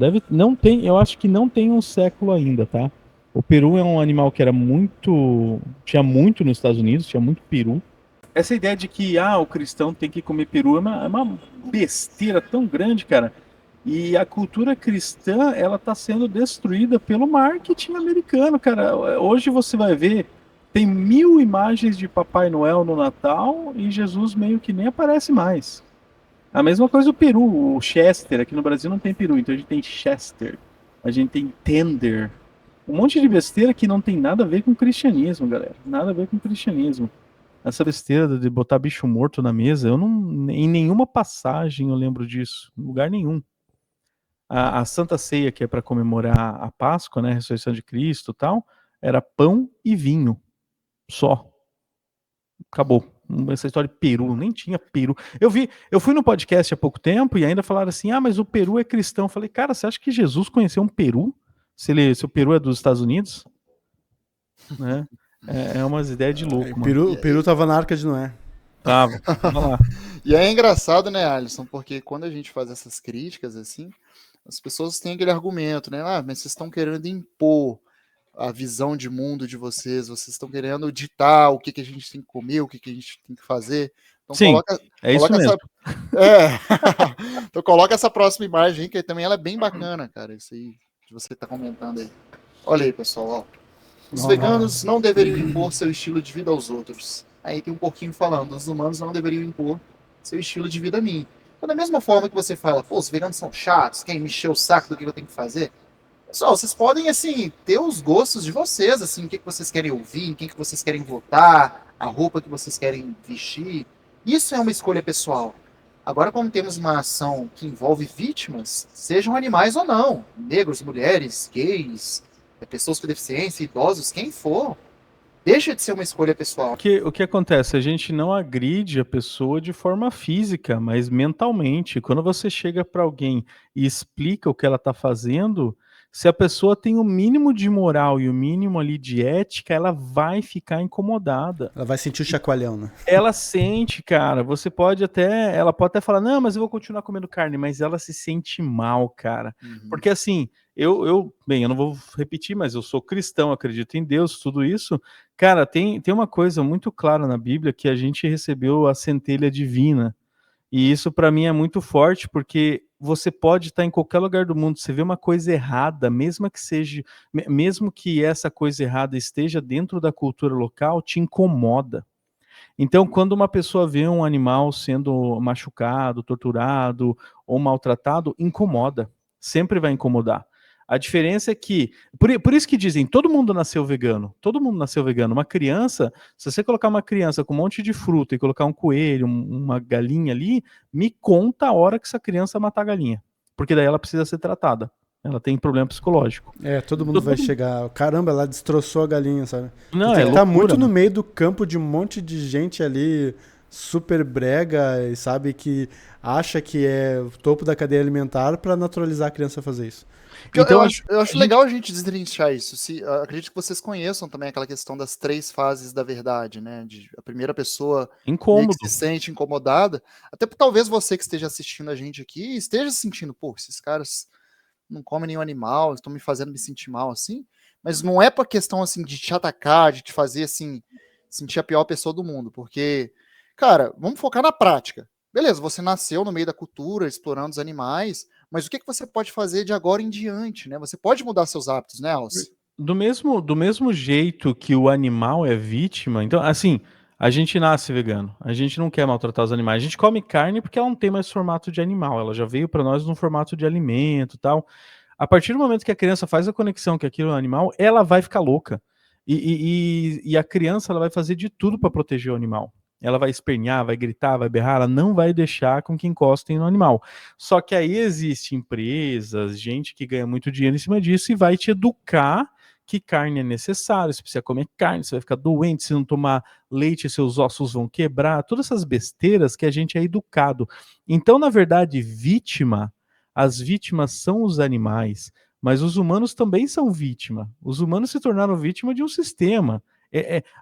eu acho que não tem um século ainda, tá? O peru é um animal que tinha muito nos Estados Unidos, tinha muito peru. Essa ideia de que, o cristão tem que comer peru é uma besteira tão grande, cara. E a cultura cristã, ela tá sendo destruída pelo marketing americano, cara. Hoje você vai ver, tem 1000 imagens de Papai Noel no Natal e Jesus meio que nem aparece mais. A mesma coisa o peru, o Chester. Aqui no Brasil não tem peru, então a gente tem Chester. A gente tem Tender. Um monte de besteira que não tem nada a ver com cristianismo, galera. Nada a ver com cristianismo. Essa besteira de botar bicho morto na mesa, em nenhuma passagem eu lembro disso. Em lugar nenhum. A Santa Ceia, que é para comemorar a Páscoa, né, a ressurreição de Cristo e tal, era pão e vinho. Só. Acabou. Essa história de peru, nem tinha peru. Eu fui no podcast há pouco tempo e ainda falaram assim, mas o Peru é cristão. Eu falei, cara, você acha que Jesus conheceu um Peru? Se o Peru é dos Estados Unidos? Né? É umas ideias de louco, O mano. Peru tava na Arca de Noé. Tava. Vamos lá. E é engraçado, né, Alisson? Porque quando a gente faz essas críticas, assim, as pessoas têm aquele argumento, né? Ah, mas vocês estão querendo impor a visão de mundo de vocês estão querendo ditar o que, que a gente tem que comer, o que, que a gente tem que fazer. Então Sim, é isso coloca mesmo. essa. É. Então coloca essa próxima imagem aí, que também ela é bem bacana, cara. Isso aí que você está comentando aí. Olha aí, pessoal, ó. Os veganos não deveriam impor seu estilo de vida aos outros. Aí tem um pouquinho falando, os humanos não deveriam impor seu estilo de vida a mim. Então, da mesma forma que você fala, pô, os veganos são chatos, querem me encher o saco do que eu tenho que fazer. Pessoal, vocês podem, assim, ter os gostos de vocês, assim, o que vocês querem ouvir, em quem que vocês querem votar, a roupa que vocês querem vestir. Isso é uma escolha pessoal. Agora, quando temos uma ação que envolve vítimas, sejam animais ou não, negros, mulheres, gays, pessoas com deficiência, idosos, quem for, deixa de ser uma escolha pessoal. O que acontece? A gente não agride a pessoa de forma física, mas mentalmente. Quando você chega para alguém e explica o que ela está fazendo, se a pessoa tem o mínimo de moral e o mínimo ali de ética, ela vai ficar incomodada. Ela vai sentir o chacoalhão, né? Ela sente, cara. Ela pode até falar, não, mas eu vou continuar comendo carne, mas ela se sente mal, cara. Porque assim, eu não vou repetir, mas eu sou cristão, acredito em Deus, tudo isso. Cara, tem uma coisa muito clara na Bíblia que a gente recebeu a centelha divina. E isso para mim é muito forte, porque você pode estar em qualquer lugar do mundo, você vê uma coisa errada, mesmo que essa coisa errada esteja dentro da cultura local, te incomoda. Então, quando uma pessoa vê um animal sendo machucado, torturado ou maltratado, incomoda. Sempre vai incomodar. A diferença é que, por isso que dizem, todo mundo nasceu vegano. Todo mundo nasceu vegano. Uma criança, se você colocar uma criança com um monte de fruta e colocar um coelho, uma galinha ali, me conta a hora que essa criança matar a galinha. Porque daí ela precisa ser tratada. Ela tem problema psicológico. Todo mundo vai chegar. Caramba, ela destroçou a galinha, sabe? Não, tem que estar muito né? no meio do campo de um monte de gente ali, super brega, e sabe, que acha que é o topo da cadeia alimentar para naturalizar a criança a fazer isso. Então, eu acho legal a gente destrinchar isso. Acredito que vocês conheçam também aquela questão das 3 fases da verdade, né? A primeira pessoa incômodo. se sente incomodada. Até talvez você que esteja assistindo a gente aqui esteja se sentindo, pô, esses caras não comem nenhum animal, estão me fazendo me sentir mal assim. Mas não é por questão assim de te atacar, de te fazer assim sentir a pior pessoa do mundo, porque, cara, vamos focar na prática. Beleza, você nasceu no meio da cultura, explorando os animais, mas o que você pode fazer de agora em diante, né? Você pode mudar seus hábitos, né, Alce? Do mesmo jeito que o animal é vítima, então, assim, a gente nasce vegano, a gente não quer maltratar os animais, a gente come carne porque ela não tem mais formato de animal, ela já veio para nós no formato de alimento e tal. A partir do momento que a criança faz a conexão que aquilo é um animal, ela vai ficar louca. E a criança ela vai fazer de tudo para proteger o animal. Ela vai espernear, vai gritar, vai berrar, ela não vai deixar com que encostem no animal. Só que aí existem empresas, gente que ganha muito dinheiro em cima disso e vai te educar que carne é necessário, você precisa comer carne, você vai ficar doente, se não tomar leite, seus ossos vão quebrar, todas essas besteiras que a gente é educado. Então, na verdade, as vítimas são os animais, mas os humanos também são vítima. Os humanos se tornaram vítima de um sistema.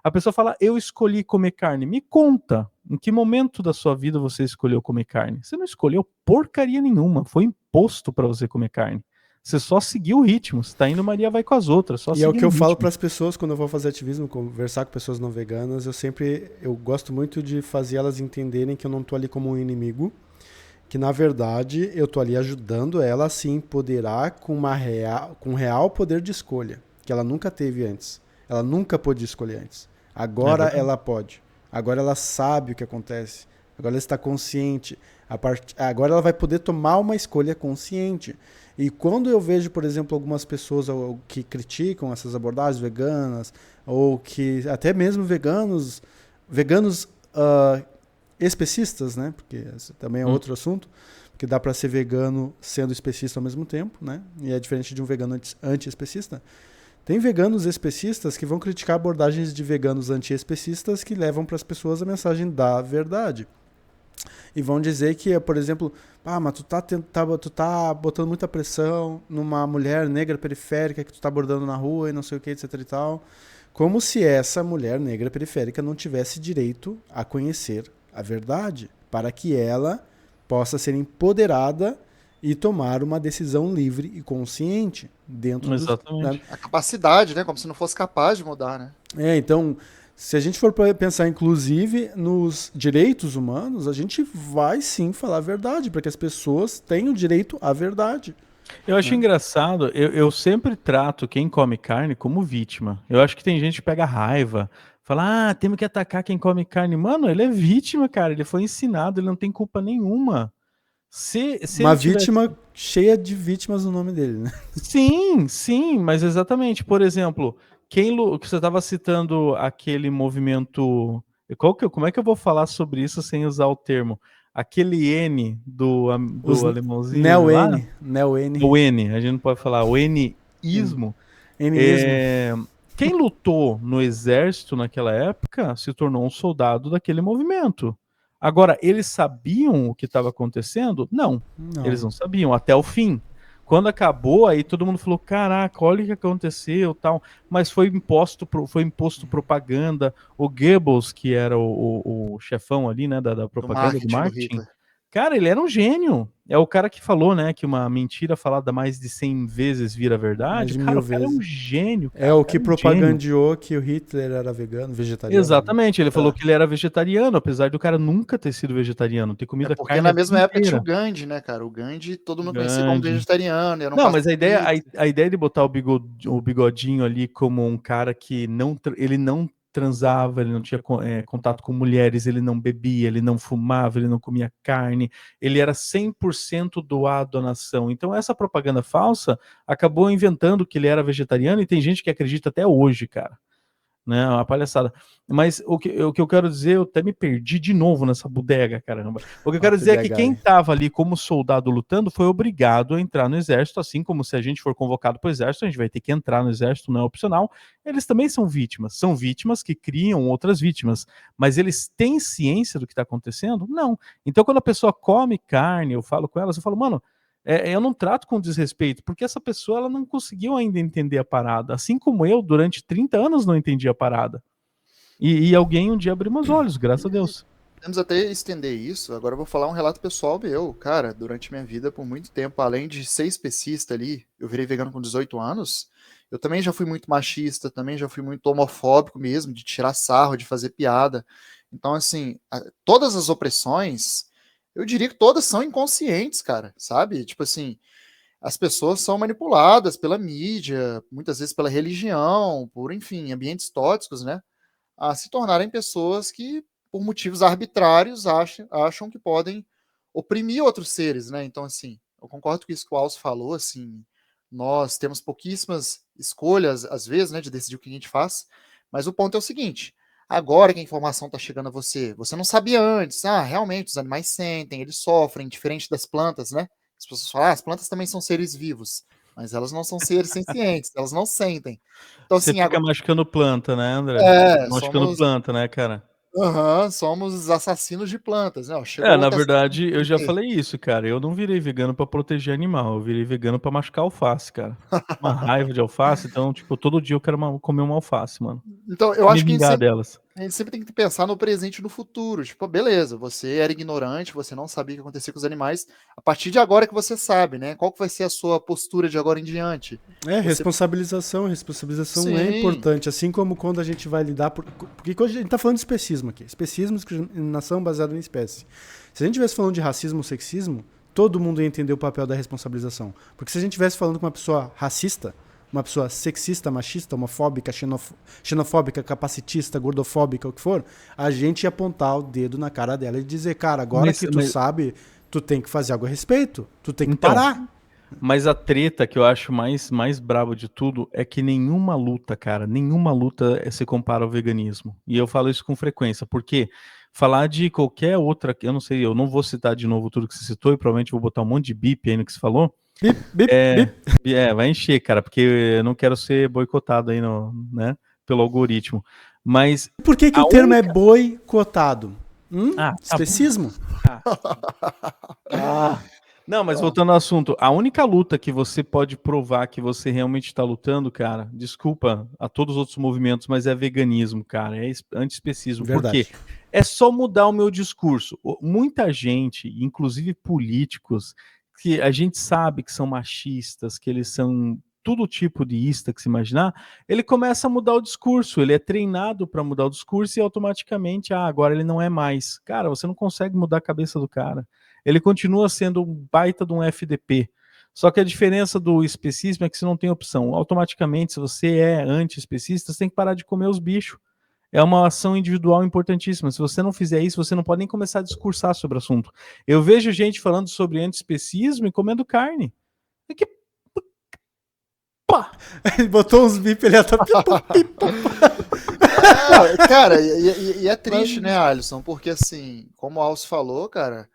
A pessoa fala, eu escolhi comer carne. Me conta, em que momento da sua vida você escolheu comer carne? Você não escolheu porcaria nenhuma, foi imposto para você comer carne. Você só seguiu o ritmo, você tá indo, Maria vai com as outras. E é o que eu falo para as pessoas quando eu vou fazer ativismo, conversar com pessoas não veganas, eu gosto muito de fazer elas entenderem que eu não tô ali como um inimigo, que na verdade eu tô ali ajudando ela a se empoderar com um real poder de escolha, que ela nunca teve antes. Ela nunca pôde escolher antes. Agora ela pode. Agora ela sabe o que acontece. Agora ela está consciente. Agora ela vai poder tomar uma escolha consciente. E quando eu vejo, por exemplo, algumas pessoas que criticam essas abordagens veganas, ou que até mesmo veganos especistas, né? Porque esse também é outro assunto, porque dá para ser vegano sendo especista ao mesmo tempo, né? E é diferente de um vegano anti-especista. Tem veganos especistas que vão criticar abordagens de veganos anti-especistas que levam para as pessoas a mensagem da verdade. E vão dizer que, por exemplo, mas tu tá botando muita pressão numa mulher negra periférica que tu tá abordando na rua e não sei o que, etc e tal. Como se essa mulher negra periférica não tivesse direito a conhecer a verdade, para que ela possa ser empoderada e tomar uma decisão livre e consciente dentro Exatamente. A capacidade, né? Como se não fosse capaz de mudar, né? Então, se a gente for pensar, inclusive, nos direitos humanos, a gente vai sim falar a verdade, para que as pessoas tenham direito à verdade. Eu acho engraçado, eu sempre trato quem come carne como vítima. Eu acho que tem gente que pega raiva, fala, temos que atacar quem come carne. Mano, ele é vítima, cara, ele foi ensinado, ele não tem culpa nenhuma. Se Uma ele tivesse... vítima cheia de vítimas no nome dele, né? Sim, mas exatamente. Por exemplo, que você estava citando aquele movimento... Como é que eu vou falar sobre isso sem usar o termo? Aquele N do alemãozinho lá? Neo-N. O N, a gente não pode falar. O N-ismo. Quem lutou no exército naquela época se tornou um soldado daquele movimento. Agora, eles sabiam o que estava acontecendo? Não, eles não sabiam, até o fim. Quando acabou, aí todo mundo falou, caraca, olha o que aconteceu, tal. Mas foi imposto propaganda. O Goebbels, que era o chefão ali, né, da propaganda, do marketing. Cara, ele era um gênio. É o cara que falou, né, que uma mentira falada mais de 100 vezes vira verdade. Cara, o cara é um gênio. Cara, é o que propagandeou que o Hitler era vegano, vegetariano. Exatamente, ele falou que ele era vegetariano, apesar do cara nunca ter sido vegetariano, ter comido porque carne na mesma época inteira. tinha o Gandhi, né, cara? O Gandhi todo mundo conhecia como vegetariano. Era Não, mas a ideia de botar o bigodinho ali como um cara que ele não transava, ele não tinha contato com mulheres, ele não bebia, ele não fumava, ele não comia carne, ele era 100% doado à nação. Então essa propaganda falsa acabou inventando que ele era vegetariano e tem gente que acredita até hoje, cara. Né, uma palhaçada. Mas o que eu quero dizer, eu até me perdi de novo nessa bodega, caramba. O que eu quero dizer é que quem estava ali como soldado lutando foi obrigado a entrar no exército, assim como se a gente for convocado para o exército, a gente vai ter que entrar no exército, não é opcional. Eles também são vítimas que criam outras vítimas, mas eles têm ciência do que está acontecendo? Não. Então quando a pessoa come carne, eu falo com elas, eu falo, mano, eu não trato com desrespeito, porque essa pessoa ela não conseguiu ainda entender a parada, assim como eu, durante 30 anos, não entendi a parada. E alguém um dia abriu meus olhos, graças a Deus. Podemos até estender isso, agora eu vou falar um relato pessoal meu. Cara, durante minha vida, por muito tempo, além de ser especista ali, eu virei vegano com 18 anos, eu também já fui muito machista, também já fui muito homofóbico mesmo, de tirar sarro, de fazer piada. Então, assim, todas as opressões... Eu diria que todas são inconscientes, cara, sabe? Tipo assim, as pessoas são manipuladas pela mídia, muitas vezes pela religião, por, enfim, ambientes tóxicos, né? A se tornarem pessoas que, por motivos arbitrários, acham que podem oprimir outros seres, né? Então, assim, eu concordo com isso que o Alcio falou, assim, nós temos pouquíssimas escolhas, às vezes, né, de decidir o que a gente faz, mas o ponto é o seguinte... Agora que a informação está chegando a você, você não sabia antes. Realmente, os animais sentem, eles sofrem, diferente das plantas, né? As pessoas falam, as plantas também são seres vivos, mas elas não são seres sencientes, elas não sentem. Então, você assim, fica machucando planta, né, André? Machucando planta, né, cara? Somos assassinos de plantas, né? Na verdade, eu já falei isso, cara. Eu não virei vegano pra proteger animal, eu virei vegano pra machucar alface, cara. Uma raiva de alface, então, tipo, todo dia eu quero comer uma alface, mano. Então, eu acho que delas. A gente sempre tem que pensar no presente e no futuro. Tipo, beleza, você era ignorante, você não sabia o que acontecia com os animais. A partir de agora que você sabe, né? Qual que vai ser a sua postura de agora em diante? Responsabilização Sim. É importante. Assim como quando a gente vai lidar... Porque hoje a gente tá falando de especismo aqui. Especismo, discriminação baseada em espécie. Se a gente estivesse falando de racismo ou sexismo, todo mundo ia entender o papel da responsabilização. Porque se a gente estivesse falando com uma pessoa racista, uma pessoa sexista, machista, homofóbica, xenofóbica, capacitista, gordofóbica, o que for, a gente ia apontar o dedo na cara dela e dizer, cara, agora que tu sabe, tu tem que fazer algo a respeito, tu tem que parar. Mas a treta que eu acho mais brabo de tudo é que nenhuma luta, cara, se compara ao veganismo. E eu falo isso com frequência, porque falar de qualquer outra, eu não sei, eu não vou citar de novo tudo que você citou e provavelmente vou botar um monte de bip aí no que você falou. Bip. Vai encher, cara, porque eu não quero ser boicotado aí pelo algoritmo. Mas por que o termo é boicotado? Especismo? Não, mas voltando ao assunto, a única luta que você pode provar que você realmente está lutando, cara, desculpa a todos os outros movimentos, mas é veganismo, cara, é antiespecismo. Por quê? Verdade. É só mudar o meu discurso. Muita gente, inclusive políticos, que a gente sabe que são machistas, que eles são todo tipo de ista que se imaginar, ele começa a mudar o discurso, ele é treinado para mudar o discurso e automaticamente, agora ele não é mais. Cara, você não consegue mudar a cabeça do cara. Ele continua sendo um baita de um FDP. Só que a diferença do especismo é que você não tem opção. Automaticamente, se você é anti-especista, você tem que parar de comer os bichos. É uma ação individual importantíssima. Se você não fizer isso, você não pode nem começar a discursar sobre o assunto. Eu vejo gente falando sobre antiespecismo e comendo carne. É que... Pá! Ele botou uns bip, ele tá Cara, e é triste, né, Alisson? Porque assim, como o Alcio falou, cara,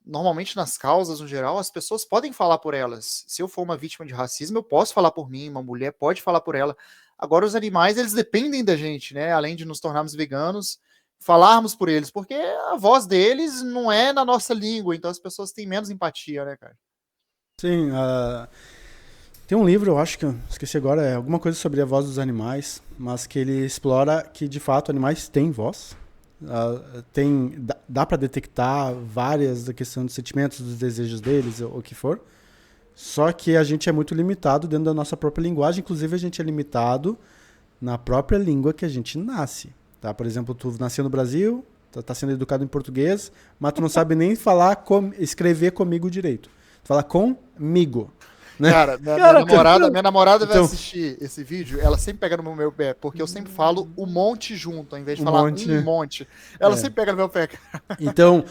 normalmente nas causas, no geral, as pessoas podem falar por elas. Se eu for uma vítima de racismo, eu posso falar por mim, uma mulher pode falar por ela. Agora, os animais, eles dependem da gente, né? Além de nos tornarmos veganos, falarmos por eles, porque a voz deles não é na nossa língua, então as pessoas têm menos empatia, né, cara? Sim, tem um livro, eu acho que eu esqueci agora, é alguma coisa sobre a voz dos animais, mas que ele explora que, de fato, animais têm voz. Dá para detectar várias da questão dos sentimentos, dos desejos deles, ou o que for. Só que a gente é muito limitado dentro da nossa própria linguagem. Inclusive, a gente é limitado na própria língua que a gente nasce. Tá? Por exemplo, tu nasceu no Brasil, tá sendo educado em português, mas tu não sabe nem escrever comigo direito. Tu fala comigo. Né? Cara, minha namorada vai assistir esse vídeo, ela sempre pega no meu pé, porque eu sempre falo um monte junto, ao invés de falar um monte. Ela sempre pega no meu pé. Então,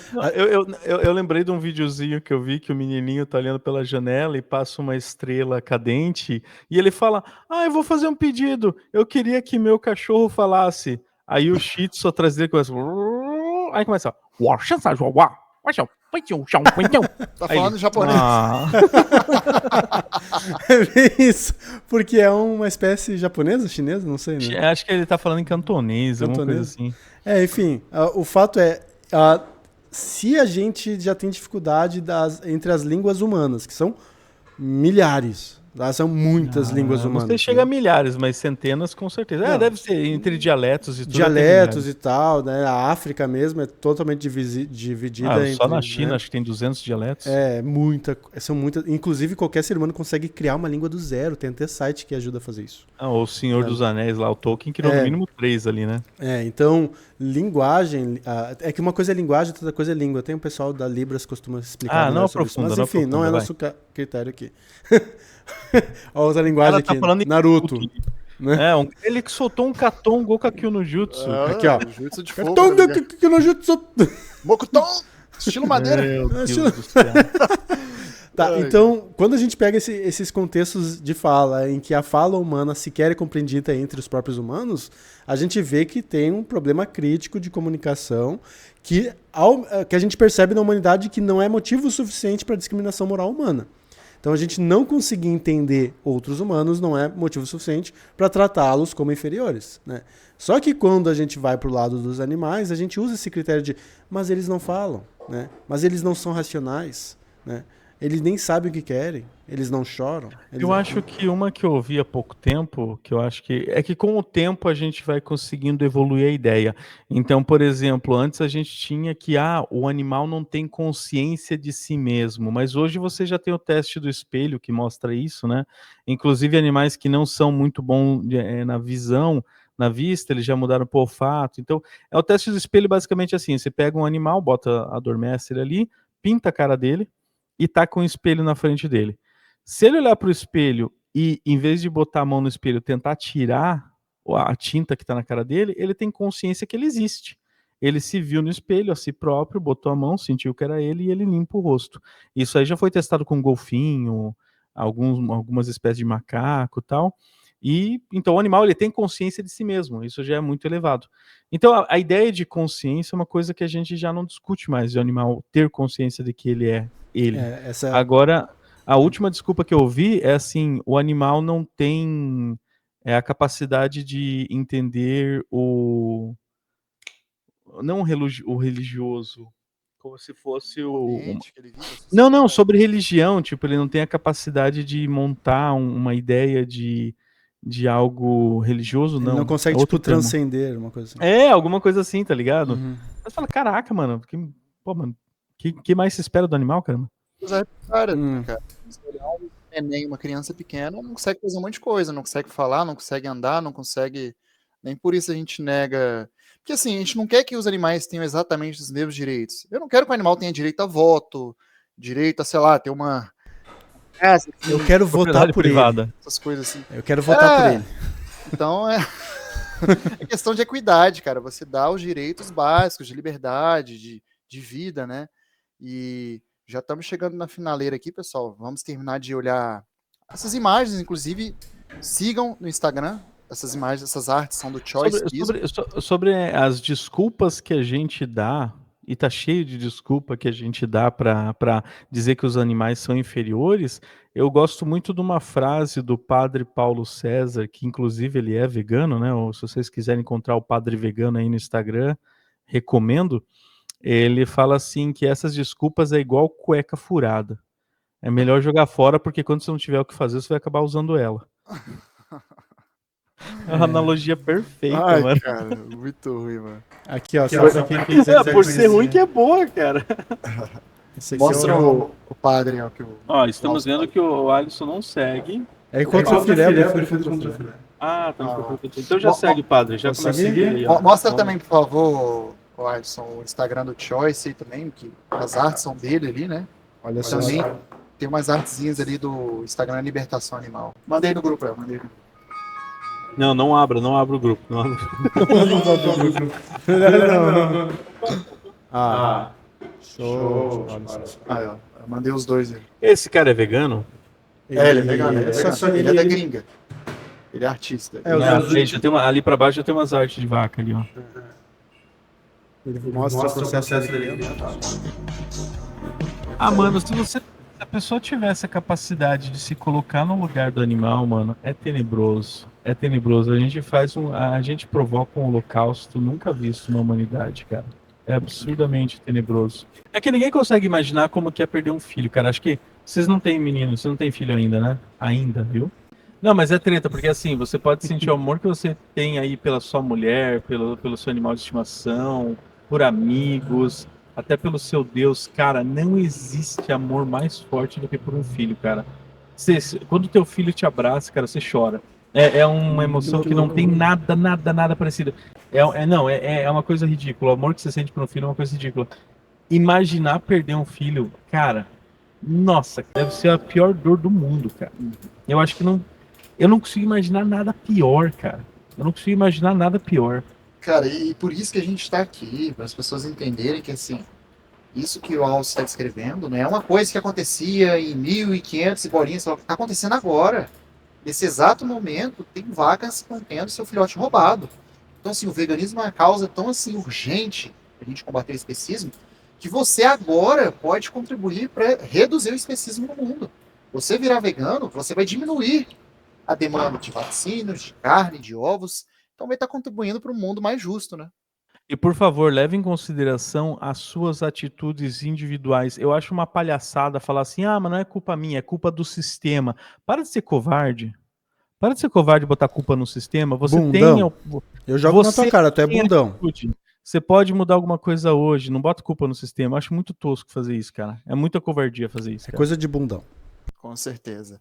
eu lembrei de um videozinho que eu vi que o menininho tá olhando pela janela e passa uma estrela cadente e ele fala, eu vou fazer um pedido, eu queria que meu cachorro falasse. Aí o Shih Tzu atrás dele começa... Aí começa... Tá falando em japonês. É isso, porque é uma espécie japonesa, chinesa, não sei, né? Acho que ele tá falando em cantonês, alguma coisa assim. Enfim, o fato é, se a gente já tem dificuldade entre as línguas humanas, que são milhares, são muitas línguas humanas. Não sei se chega a milhares, mas centenas com certeza. Deve ser entre dialetos e tudo. Dialetos e tal, né? A África mesmo é totalmente dividida entre... Só na China, né? Acho que tem 200 dialetos. São muitas. Inclusive, qualquer ser humano consegue criar uma língua do zero. Tem até site que ajuda a fazer isso. O Senhor dos Anéis lá, o Tolkien criou no mínimo 3 ali, né? Então, linguagem... é que uma coisa é linguagem, outra coisa é língua. Tem um pessoal da Libras que costuma explicar não sobre aprofunda, isso. Mas, enfim, não é nosso critério aqui. A outra linguagem aqui, falando Naruto. Né? Ele que soltou um Katon Gokakyu no Jutsu. Aqui, ó. Jutsu de fogo. Katon Gokakyu no Jutsu. Mokuton! Estilo madeira. Meu Deus do céu. Tá, então, quando a gente pega esses contextos de fala, em que a fala humana sequer é compreendida entre os próprios humanos, a gente vê que tem um problema crítico de comunicação que a gente percebe na humanidade que não é motivo suficiente para discriminação moral humana. Então, a gente não conseguir entender outros humanos não é motivo suficiente para tratá-los como inferiores, né? Só que quando a gente vai para o lado dos animais, a gente usa esse critério de mas eles não falam, né? Mas eles não são racionais, né? Eles nem sabem o que querem, eles não choram. Eu acho que uma que eu ouvi há pouco tempo, que eu acho que é que com o tempo a gente vai conseguindo evoluir a ideia. Então, por exemplo, antes a gente tinha que o animal não tem consciência de si mesmo, mas hoje você já tem o teste do espelho que mostra isso, né? Inclusive animais que não são muito bons na visão, na vista, eles já mudaram para o olfato. Então, o teste do espelho basicamente assim, você pega um animal, adormece ele ali, pinta a cara dele, e tá com o espelho na frente dele. Se ele olhar para o espelho e, em vez de botar a mão no espelho, tentar tirar a tinta que está na cara dele, ele tem consciência que ele existe. Ele se viu no espelho, a si próprio, botou a mão, sentiu que era ele e ele limpa o rosto. Isso aí já foi testado com golfinho, algumas espécies de macaco e tal. E então o animal ele tem consciência de si mesmo, isso já é muito elevado. Então a ideia de consciência é uma coisa que a gente já não discute mais, de o animal ter consciência de que ele é ele. Agora, a última desculpa que eu ouvi é assim, o animal não tem a capacidade de entender o religioso, como se fosse o... ambiente que ele vive, a Não, sociedade. sobre religião, tipo, ele não tem a capacidade de montar uma ideia de algo religioso, Ele não. não consegue, É outro tipo, termo. transcender uma coisa assim. É, alguma coisa assim, tá ligado? Uhum. Mas fala, caraca, mano, pô, mano, que mais se espera do animal, caramba? Cara, Hum. cara, se olhar um neném, uma criança pequena, não consegue fazer um monte de coisa, não consegue falar, não consegue andar, não consegue. Nem por isso a gente nega. Porque assim, a gente não quer que os animais tenham exatamente os mesmos direitos. Eu não quero que o animal tenha direito a voto, direito a, sei lá, ter uma casa, assim, Eu quero votar Propriedade por privada. essas coisas assim. ele. Eu quero votar por É. ele. Então é questão de equidade, cara. Você dá os direitos básicos de liberdade, de vida, né? E já estamos chegando na finaleira aqui, pessoal. Vamos terminar de olhar essas imagens, inclusive sigam no Instagram. Essas imagens, essas artes são do Choice Gizmo. Sobre as desculpas que a gente dá, e tá cheio de desculpa que a gente dá para dizer que os animais são inferiores, eu gosto muito de uma frase do padre Paulo César, que inclusive ele é vegano, né? Ou se vocês quiserem encontrar o padre vegano aí no Instagram, recomendo. Ele fala assim que essas desculpas é igual cueca furada. É melhor jogar fora, porque quando você não tiver o que fazer, você vai acabar usando ela. É uma analogia perfeita, Ai, mano. cara, muito ruim, mano. Aqui, ó. Só quem quiser Por ser conhecer. ruim que é boa, cara. Esse aqui Mostra é o... o padre, ó, que o... Ó, estamos vendo que o Alisson não segue. É contra o filé, eu prefiro contra o filé. Ah, tá. Ah, Então já segue, padre. Já Posso começa a seguir? seguir aí, ó. Mostra também, por favor, o Alisson, o Instagram do Choice aí também, que as artes são dele ali, né? Olha só. Também tem umas artezinhas ali do Instagram Libertação Animal. Mandei no grupo, mandei. Não abra o grupo. Não abra. Ah, show. Aí, ó, eu mandei os dois aí. Esse cara é vegano? Ele é vegano, ele é vegano. Ele é da gringa. Ele é artista. É, os Não, dois- aí já tem ali pra baixo já tem umas artes de vaca ali, ó. Ele mostra o processo dele. Ah, mano, se a pessoa tivesse a capacidade de se colocar no lugar do animal, mano, é tenebroso. É tenebroso. A gente provoca um holocausto nunca visto na humanidade, cara. É absurdamente tenebroso. É que ninguém consegue imaginar como que é perder um filho, cara. Acho que vocês não têm menino, vocês não têm filho ainda, né? Ainda, viu? Não, mas é treta, porque assim, você pode sentir o amor que você tem aí pela sua mulher, pelo seu animal de estimação, por amigos, até pelo seu Deus. Cara, não existe amor mais forte do que por um filho, cara. Quando o teu filho te abraça, cara, você chora. É uma emoção que não tem nada parecido. É uma coisa ridícula. O amor que você sente por um filho é uma coisa ridícula. Imaginar perder um filho, cara, nossa, deve ser a pior dor do mundo, cara. Eu acho que eu não consigo imaginar nada pior, cara. Eu não consigo imaginar nada pior. Cara, e por isso que a gente está aqui, para as pessoas entenderem que, assim, isso que o Alce está descrevendo não é uma coisa que acontecia em 1500 e bolinhas, está acontecendo agora. Nesse exato momento, tem vacas tendo seu filhote roubado. Então, assim, o veganismo é uma causa tão, assim, urgente para a gente combater o especismo, que você agora pode contribuir para reduzir o especismo no mundo. Você virar vegano, você vai diminuir a demanda de vacinas, de carne, de ovos. Então vai estar contribuindo para um mundo mais justo, né? E por favor, leve em consideração as suas atitudes individuais. Eu acho uma palhaçada falar assim, mas não é culpa minha, é culpa do sistema. Para de ser covarde. Para de ser covarde e botar a culpa no sistema. Você Bundão. Eu jogo na Você tua cara, tu é tem bundão. atitude. Você pode mudar alguma coisa hoje, não bota culpa no sistema. Eu acho muito tosco fazer isso, cara. É muita covardia fazer isso, É cara. coisa de bundão. Com certeza.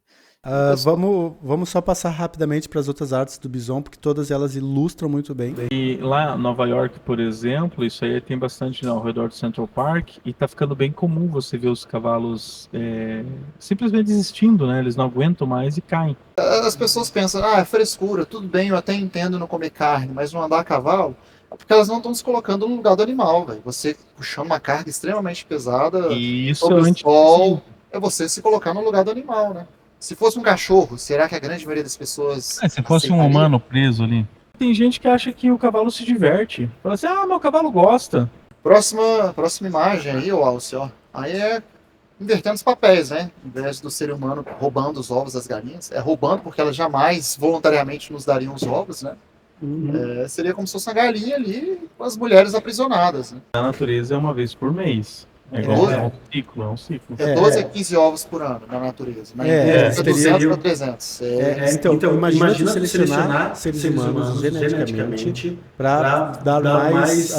Vamos só passar rapidamente para as outras artes do Bison, porque todas elas ilustram muito bem. E lá em Nova York, por exemplo, isso aí tem bastante ao redor do Central Park, e tá ficando bem comum você ver os cavalos simplesmente desistindo, né? Eles não aguentam mais e caem. As pessoas pensam, é frescura, tudo bem, eu até entendo não comer carne, mas não andar a cavalo, é porque elas não estão se colocando no lugar do animal, velho. Você puxando uma carga extremamente pesada E isso sobre o antes sol, é você se colocar no lugar do animal, né? Se fosse um cachorro, será que a grande maioria das pessoas se fosse um aceitaria? humano preso ali. Tem gente que acha que o cavalo se diverte. Fala assim, meu cavalo gosta. Próxima imagem aí, o Alce, ó. Aí é invertendo os papéis, né? Em vez do ser humano roubando os ovos das galinhas, é roubando porque elas jamais voluntariamente nos dariam os ovos, né? Seria como se fosse uma galinha ali com as mulheres aprisionadas, né? Na natureza é uma vez por mês. É igual é um ciclo, é um ciclo. É 12 a 15 ovos por ano na natureza. Na indústria, 200 para 300. Então, imagina tu selecionar seres humanos geneticamente para dar mais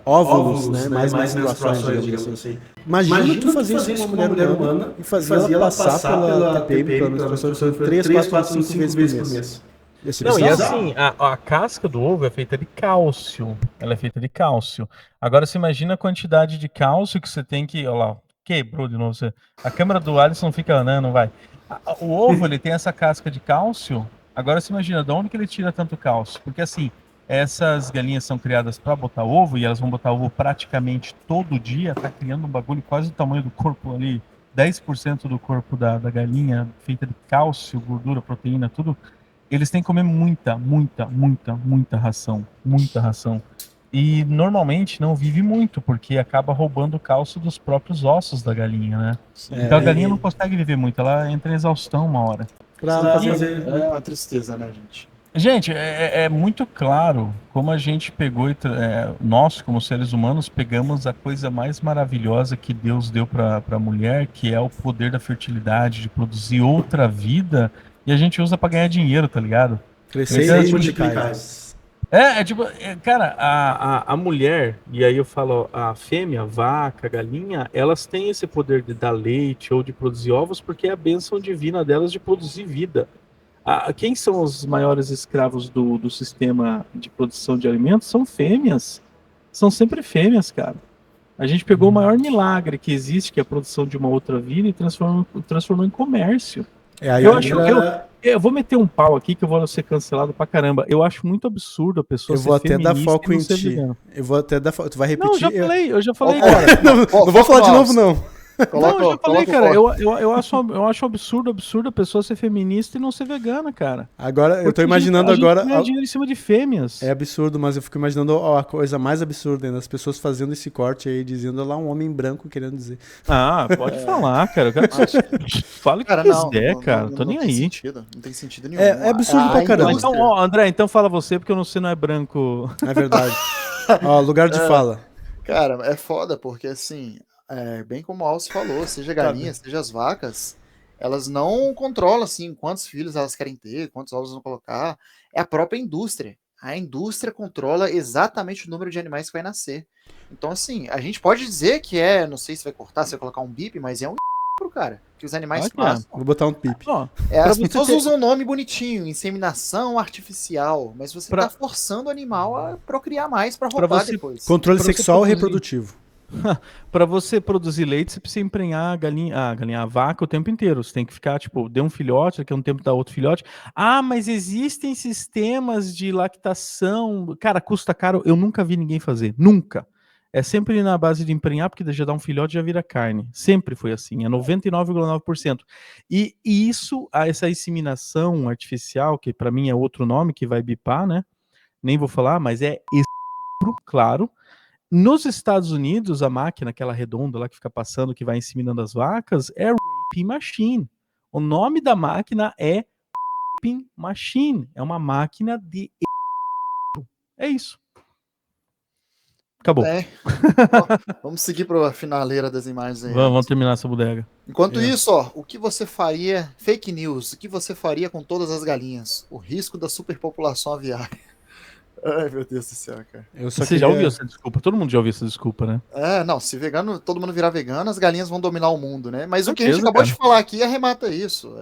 óvulos, né? Mais menstruações, digamos assim. Imagina tu fazer isso com uma mulher humana e fazer ela passar pela TPM, pela menstruação, 3, 4, 5 vezes por mês. Não, e assim, a casca do ovo é feita de cálcio. Ela é feita de cálcio. Agora você imagina a quantidade de cálcio que você tem que. Olha lá, quebrou de novo. A câmera do Alisson fica, não vai. O ovo, ele tem essa casca de cálcio. Agora você imagina, de onde que ele tira tanto cálcio? Porque assim, essas galinhas são criadas para botar ovo e elas vão botar ovo praticamente todo dia. Tá criando um bagulho quase do tamanho do corpo ali. 10% do corpo da galinha feita de cálcio, gordura, proteína, tudo. Eles têm que comer muita ração. Muita ração. E normalmente não vive muito, porque acaba roubando o cálcio dos próprios ossos da galinha, né? Então a galinha não consegue viver muito, ela entra em exaustão uma hora. É uma tristeza, né, gente? Gente, é muito claro como a gente pegou, nós como seres humanos pegamos a coisa mais maravilhosa que Deus deu para a mulher, que é o poder da fertilidade, de produzir outra vida, e a gente usa para ganhar dinheiro, tá ligado? Crescer e multiplicar. Cara, a mulher, e aí eu falo, a fêmea, a vaca, a galinha, elas têm esse poder de dar leite ou de produzir ovos porque é a bênção divina delas de produzir vida. Quem são os maiores escravos do sistema de produção de alimentos? São fêmeas. São sempre fêmeas, cara. A gente pegou o maior milagre que existe, que é a produção de uma outra vida, e transformou em comércio. Eu vou meter um pau aqui que eu vou ser cancelado pra caramba. Eu acho muito absurdo a pessoa ser feminista. Eu vou até dar foco em ti. Eu vou até dar foco. Tu vai repetir? Não, eu já falei, cara. Não vou falar de novo, não. Não, eu já falei, cara, eu acho absurdo a pessoa ser feminista e não ser vegana, cara. Agora, eu tô imaginando agora... ganha dinheiro em cima de fêmeas. É absurdo, mas eu fico imaginando a coisa mais absurda ainda, as pessoas fazendo esse corte aí, dizendo lá um homem branco querendo dizer. Pode falar, cara. Eu quero que você fale o que quiser, cara. Não tô nem aí. Não tem sentido nenhum. É absurdo pra caramba. Então, André, então fala você, porque você não é branco. É verdade. Lugar de fala. Cara, é foda, porque assim... bem como o Alce falou, seja galinha, seja as vacas, elas não controlam assim quantos filhos elas querem ter, quantos ovos vão colocar. É a própria indústria. A indústria controla exatamente o número de animais que vai nascer. Então, assim, a gente pode dizer que não sei se vai cortar, se vai colocar um bip, mas é um cara, que os animais passam. Vou botar um bip. As pessoas usam um nome bonitinho, inseminação artificial, mas você tá forçando o animal a procriar mais para roubar depois. Controle sexual e reprodutivo. Para você produzir leite, você precisa emprenhar a vaca o tempo inteiro. Você tem que ficar, deu um filhote, daqui a um tempo dá outro filhote. Mas existem sistemas de lactação. Cara, custa caro. Eu nunca vi ninguém fazer. Nunca. É sempre na base de emprenhar, porque já dá um filhote e já vira carne. Sempre foi assim. É 99,9%. E essa inseminação artificial, que para mim é outro nome, que vai bipar, né? Nem vou falar, mas é claro. Nos Estados Unidos, a máquina, aquela redonda lá que fica passando, que vai inseminando as vacas, é Raping Machine. O nome da máquina é Raping Machine. É uma máquina de... É isso. Acabou. Vamos seguir para a finaleira das imagens aí. Vamos terminar essa bodega. Enquanto isso, o que você faria... Fake news. O que você faria com todas as galinhas? O risco da superpopulação aviária. Ai, meu Deus do céu, cara. Você já ouviu essa desculpa? Todo mundo já ouviu essa desculpa, né? Se todo mundo virar vegano, as galinhas vão dominar o mundo, né? Mas o que a gente acabou de falar aqui arremata isso.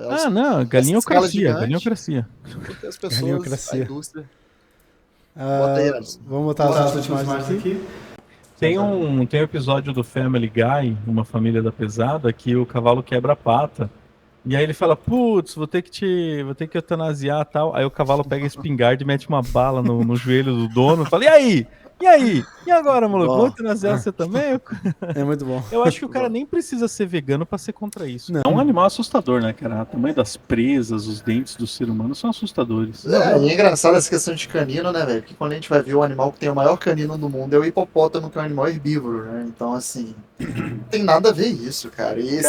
Galinhocracia. Porque as pessoas, a indústria... Vamos botar as últimas aqui. Tem um episódio do Family Guy, Uma Família da Pesada, que o cavalo quebra a pata. E aí ele fala, putz, vou ter que eutanasiar e tal. Aí o cavalo pega a espingarda e mete uma bala no joelho do dono. Fala, e aí? E agora, maluco? Vou eutanasiar você também? É muito bom. Eu acho que o cara nem precisa ser vegano pra ser contra isso. Não. É um animal assustador, né, cara? O tamanho das presas, os dentes do ser humano são assustadores. E é engraçado essa questão de canino, né, velho? Porque quando a gente vai ver o animal que tem o maior canino do mundo é o hipopótamo, que é um animal herbívoro, né? Então, assim, não tem nada a ver isso, cara. E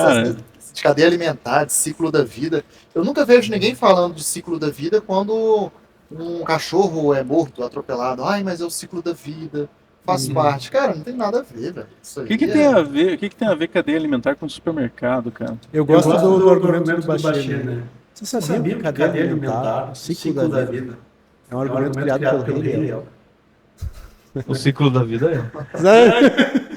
de cadeia alimentar, de ciclo da vida. Eu nunca vejo ninguém falando de ciclo da vida quando um cachorro é morto, atropelado. Mas é o ciclo da vida. Faz parte. Cara, não tem nada a ver, velho. Isso O aí que tem a ver? O que tem a ver cadeia alimentar com supermercado, cara? Eu gosto do argumento do Bashir, né? Você sabia que cadeia alimentar, o ciclo da vida, é um argumento criado pelo Rei Leão. O ciclo da vida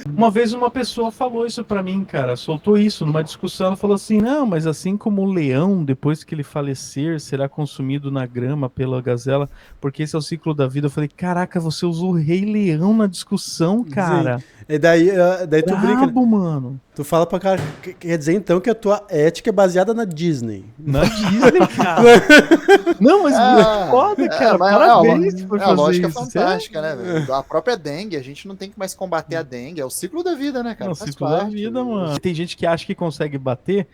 Uma vez uma pessoa falou isso pra mim, cara, soltou isso numa discussão, ela falou assim, não, mas assim como o leão, depois que ele falecer, será consumido na grama pela gazela, porque esse é o ciclo da vida. Eu falei, caraca, você usou o Rei Leão na discussão, cara. Sim. E daí tu brinca, né? Mano. Tu fala pra cara, quer dizer então que a tua ética é baseada na Disney. Na Disney, cara. Não, mas é foda, cara. Parabéns por fazer a lógica isso. Fantástica, né, velho? A própria dengue, a gente não tem que mais combater a dengue, é o ciclo da vida, né, cara? É o ciclo da vida, mano. Tem gente que acha que consegue bater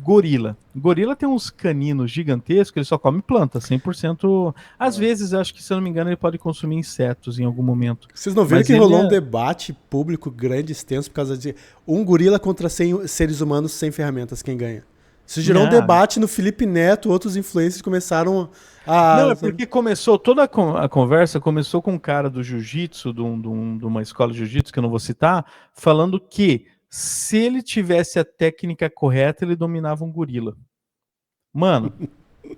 gorila. Gorila tem uns caninos gigantescos, ele só come planta, 100%. Às vezes, eu acho que, se eu não me engano, ele pode consumir insetos em algum momento. Vocês não viram que rolou um debate público grande, extenso, por causa de um gorila contra 100 seres humanos sem ferramentas, quem ganha? Isso gerou um debate no Felipe Neto, outros influencers começaram a... Não, é porque começou, toda a conversa começou com um cara do jiu-jitsu, de uma escola de jiu-jitsu, que eu não vou citar, falando que se ele tivesse a técnica correta, ele dominava um gorila. Mano.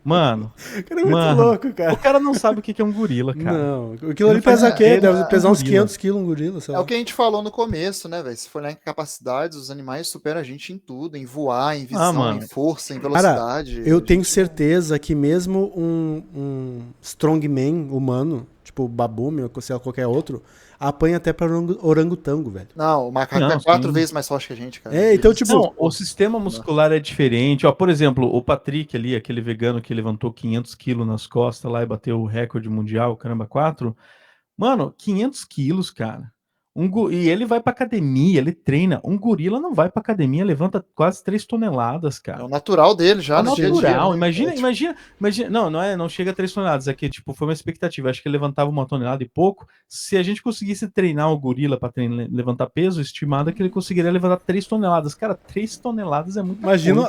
Cara, é muito louco, cara. O cara não sabe o que é um gorila, cara. Não, aquilo ali pesa o quê? Deve pesar uns 500 quilos um gorila, sei lá. É o que a gente falou no começo, né, velho? Se for olhar em capacidades, os animais superam a gente em tudo, em voar, em visão, em força, em velocidade. Cara, eu tenho certeza que mesmo um strongman humano, tipo o Babu, ou sei lá, qualquer outro, apanha até pra orangotango, velho. Não, o macaco é 4 vezes mais forte que a gente, cara. Então, tipo... Não, o sistema muscular é diferente. Ó, por exemplo, o Patrick ali, aquele vegano que levantou 500 quilos nas costas lá e bateu o recorde mundial, caramba, 4. Mano, 500 quilos, cara. E ele vai pra academia, ele treina. Um gorila não vai pra academia, levanta quase 3 toneladas, cara. É o natural dele já, no dia a dia. Imagina. Não chega a 3 toneladas. Aqui, tipo, foi uma expectativa. Acho que ele levantava 1 tonelada e pouco. Se a gente conseguisse treinar o gorila pra levantar peso, estimado é que ele conseguiria levantar 3 toneladas. Cara, 3 toneladas é muito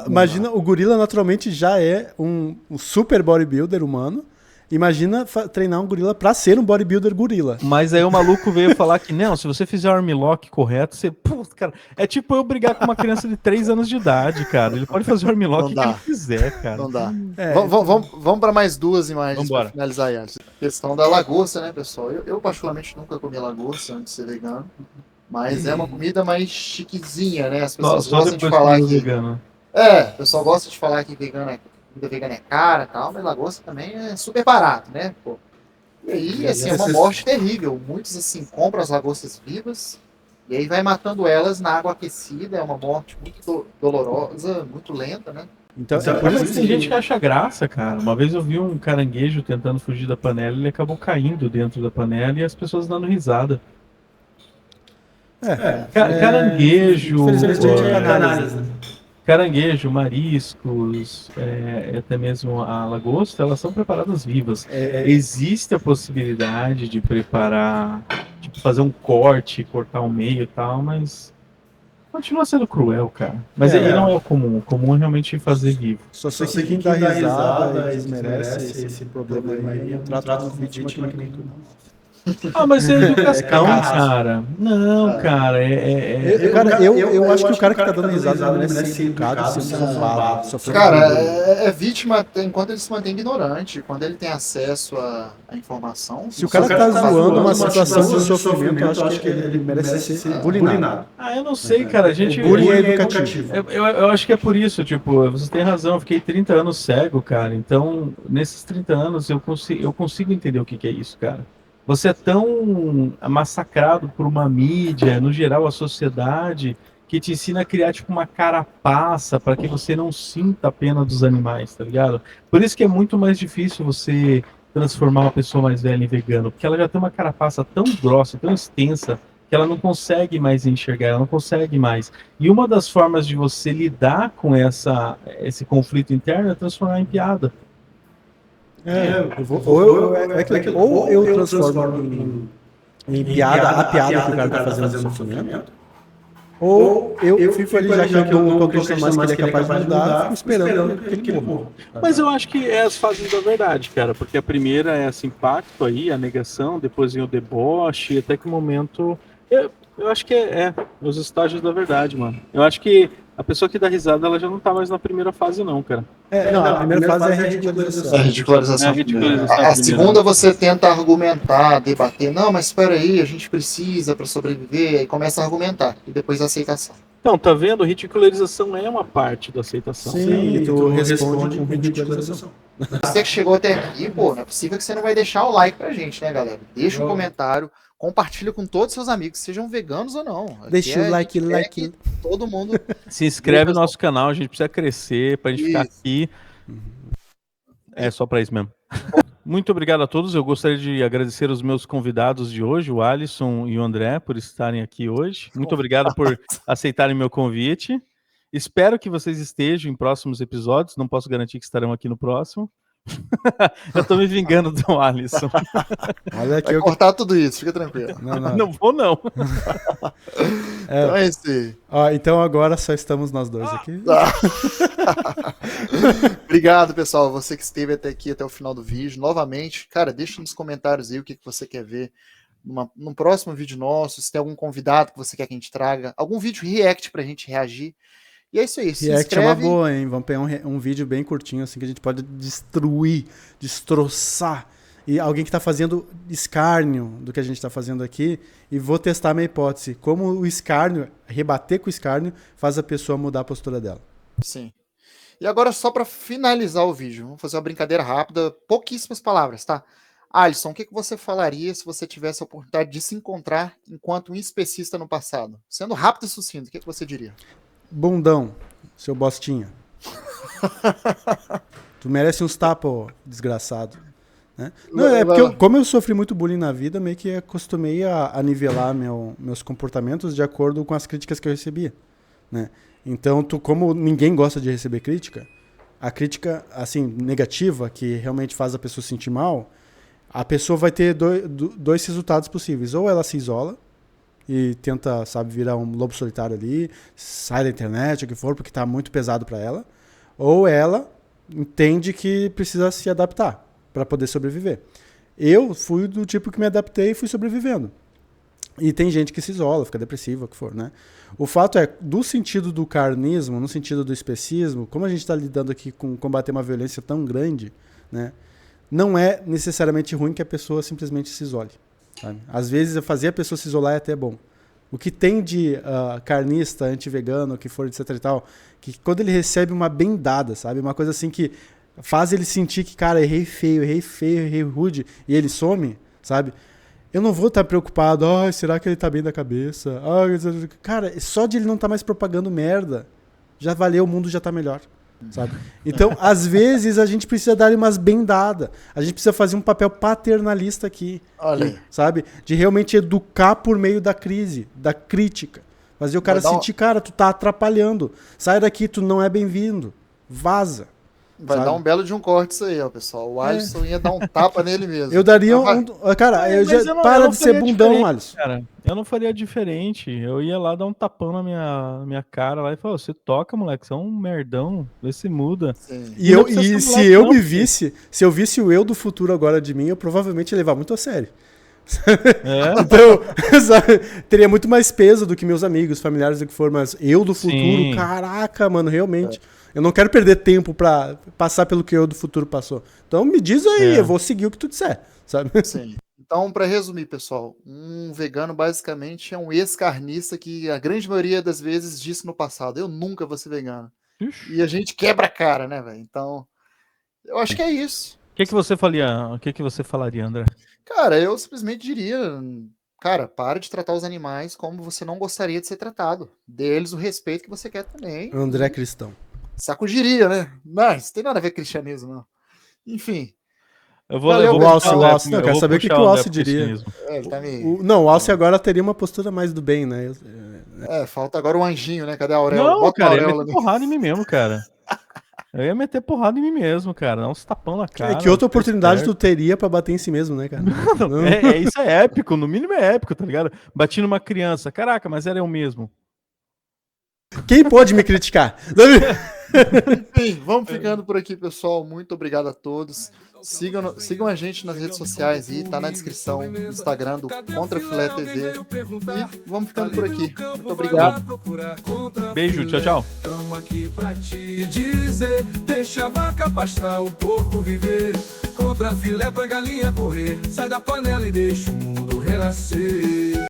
Imagina, o gorila naturalmente já é um super bodybuilder humano. Imagina treinar um gorila pra ser um bodybuilder gorila. Mas aí o maluco veio falar que não, se você fizer o armlock correto, você... Pô, cara, é tipo eu brigar com uma criança de 3 anos de idade, cara. Ele pode fazer o armlock que ele quiser, cara. Não dá. Vamos pra mais 2 imagens pra finalizar aí. Questão da lagosta, né, pessoal? Eu particularmente nunca comi lagosta antes de ser vegano. Mas é uma comida mais chiquezinha, né? As pessoas gostam de falar que... Vegano. O pessoal gosta de falar que comida vegana é cara e tal, mas lagosta também é super barato, né? Pô. E aí, assim, é uma morte terrível. Muitos, assim, compram as lagostas vivas e aí vai matando elas na água aquecida. É uma morte muito dolorosa, muito lenta, né? Então mas tem gente que acha graça, cara. Uma vez eu vi um caranguejo tentando fugir da panela e ele acabou caindo dentro da panela e as pessoas dando risada. Caranguejo... Caranguejo, mariscos, até mesmo a lagosta, elas são preparadas vivas. Existe a possibilidade de preparar, tipo, fazer um corte, cortar ao meio e tal, mas continua sendo cruel, cara. Mas aí não é o comum. O comum é realmente fazer vivo. Só sei que quem dá risada, eles merecem esse problema aí. Eu trato como vítima que nem tudo. Mas é educação, cara. Não, cara, eu acho que o cara que tá dando risada não merece ser educado, ser zombado. Cara, é vítima enquanto ele se mantém ignorante, quando ele tem acesso à informação. Se o cara tá zoando uma situação de sofrimento, eu acho que ele merece ser bulinado. Eu não sei, cara. O bullying é educativo. Eu acho que é por isso, tipo, você tem razão, eu fiquei 30 anos cego, cara. Então, nesses 30 anos, eu consigo entender o que é isso, cara. Você é tão massacrado por uma mídia, no geral a sociedade, que te ensina a criar tipo uma carapaça para que você não sinta a pena dos animais, tá ligado? Por isso que é muito mais difícil você transformar uma pessoa mais velha em vegano, porque ela já tem uma carapaça tão grossa, tão extensa, que ela não consegue mais enxergar, ela não consegue mais. E uma das formas de você lidar com esse conflito interno é transformar em piada. Ou eu transformo em piada a piada que o cara tá fazendo no sofrimento, Ou eu fico ali, já que eu não tô acreditando mais que ele é capaz de mudar, fico esperando que ele morra. Mas eu acho que é as fases da verdade, cara, porque a primeira é esse impacto aí, a negação, depois vem o deboche, até que momento... Eu acho que é os estágios da verdade, mano. Eu acho que a pessoa que dá risada, ela já não tá mais na primeira fase, não, cara. Não, a primeira fase é a ridicularização. A ridicularização. É a ridicularização A primeiro, segunda você tenta argumentar, debater. Não, mas espera aí, a gente precisa para sobreviver. Aí começa a argumentar. E depois a aceitação. Então, tá vendo? Ridicularização é uma parte da aceitação. Sim, e tu responde com ridicularização. Você que chegou até aqui, pô, não é possível que você não vai deixar o like pra gente, né, galera? Deixa um comentário, compartilha com todos os seus amigos, sejam veganos ou não. Deixa o like. Todo mundo... Se inscreve no nosso canal, a gente precisa crescer pra gente ficar aqui. É só pra isso mesmo. Muito obrigado a todos. Eu gostaria de agradecer os meus convidados de hoje, o Alisson e o André, por estarem aqui hoje. Muito obrigado por aceitarem meu convite. Espero que vocês estejam em próximos episódios. Não posso garantir que estarão aqui no próximo. Eu tô me vingando do Alisson. Olha aqui, vai cortar tudo isso, fica tranquilo. Não vou, não. Então é isso aí. Então agora só estamos nós dois aqui. Obrigado, pessoal. Você que esteve até aqui, até o final do vídeo. Novamente, cara, deixa nos comentários aí o que você quer ver num próximo vídeo nosso. Se tem algum convidado que você quer que a gente traga. Algum vídeo react pra gente reagir. E é isso aí. Se React inscreve. é uma boa, hein? Vamos pegar um vídeo bem curtinho, assim, que a gente pode destruir, destroçar. E alguém que está fazendo escárnio do que a gente está fazendo aqui. E vou testar a minha hipótese. Como o escárnio, rebater com o escárnio, faz a pessoa mudar a postura dela. Sim. E agora, só para finalizar o vídeo, vamos fazer uma brincadeira rápida, pouquíssimas palavras, tá? Alisson, o que você falaria se você tivesse a oportunidade de se encontrar enquanto um especista no passado? Sendo rápido e sucinto, o que você diria? Bundão, seu bostinha. Tu merece uns tapas, ó, desgraçado. Né? Não, é porque como eu sofri muito bullying na vida, meio que acostumei a nivelar meus comportamentos de acordo com as críticas que eu recebia. Né? Então, como ninguém gosta de receber crítica, a crítica assim, negativa, que realmente faz a pessoa se sentir mal, a pessoa vai ter dois resultados possíveis. Ou ela se isola e tenta, sabe, virar um lobo solitário ali, sai da internet, o que for, porque tá muito pesado para ela. Ou ela entende que precisa se adaptar para poder sobreviver. Eu fui do tipo que me adaptei e fui sobrevivendo. E tem gente que se isola, fica depressiva, o que for, né? O fato é, do sentido do carnismo, no sentido do especismo, como a gente está lidando aqui com combater uma violência tão grande, né? Não é necessariamente ruim que a pessoa simplesmente se isole. Sabe? Às vezes, fazer a pessoa se isolar é até bom. O que tem de carnista, anti-vegano, o que for, etc e tal, que quando ele recebe uma bendada, sabe? Uma coisa assim que faz ele sentir que, cara, errei feio, errei rude, e ele some, sabe? Eu não vou estar preocupado, será que ele tá bem da cabeça? Cara, só de ele não estar mais propagando merda, já valeu, o mundo já tá melhor. Sabe? Então, às vezes, a gente precisa dar umas bendadas. A gente precisa fazer um papel paternalista aqui. Olha. Sabe? De realmente educar por meio da crise, da crítica. Fazer o cara sentir, cara, tu tá atrapalhando. Sai daqui, tu não é bem-vindo. Vaza. Vai dar um belo de um corte isso aí, ó, pessoal. O Alisson ia dar um tapa nele mesmo. Eu daria cara, para de ser bundão, Alisson. Cara, eu não faria diferente. Eu ia lá dar um tapão na minha cara lá e falar, você toca, moleque, você é um merdão, vê se muda. Sim. E se eu me visse, se eu visse o eu do futuro agora de mim, eu provavelmente ia levar muito a sério. Então, sabe, teria muito mais peso do que meus amigos, familiares, do que for, mas eu do futuro, caraca, mano, realmente. Eu não quero perder tempo pra passar pelo que eu do futuro passou. Então me diz aí, eu vou seguir o que tu disser, sabe? Sim. Então, para resumir, pessoal, um vegano basicamente é um ex-carnista que a grande maioria das vezes disse no passado, eu nunca vou ser vegano. E a gente quebra a cara, né, velho? Então, eu acho que é isso. O que você falaria, André? Cara, eu simplesmente diria, cara, para de tratar os animais como você não gostaria de ser tratado. Dê eles o respeito que você quer também. André Cristão. Sacudiria, né? Não, isso tem nada a ver com cristianismo, não. Enfim. Eu vou o Alce, não, eu quero saber o que o Alce diria. Ele tá meio... o Alce agora teria uma postura mais do bem, né? Falta agora o anjinho, né? Cadê a auréola? Não, bota cara, a auréola, eu ia meter porrada em mim mesmo, cara. Eu ia meter porrada em mim mesmo, cara. Dar uns tapão na cara. Que outra oportunidade tu teria pra bater em si mesmo, né, cara? Isso é épico, no mínimo é épico, tá ligado? Bati numa criança. Caraca, mas era eu mesmo. Quem pode me criticar? Enfim, vamos ficando por aqui, pessoal. Muito obrigado a todos. Sigam a gente nas redes sociais aí, tá na descrição, no Instagram do Contra Filé TV. E vamos ficando por aqui. Muito obrigado. Beijo, tchau, tchau. Tamo aqui pra te dizer, deixa a vaca pastar, o porco viver. Contra filé pra galinha correr, sai da panela e deixa o mundo renascer.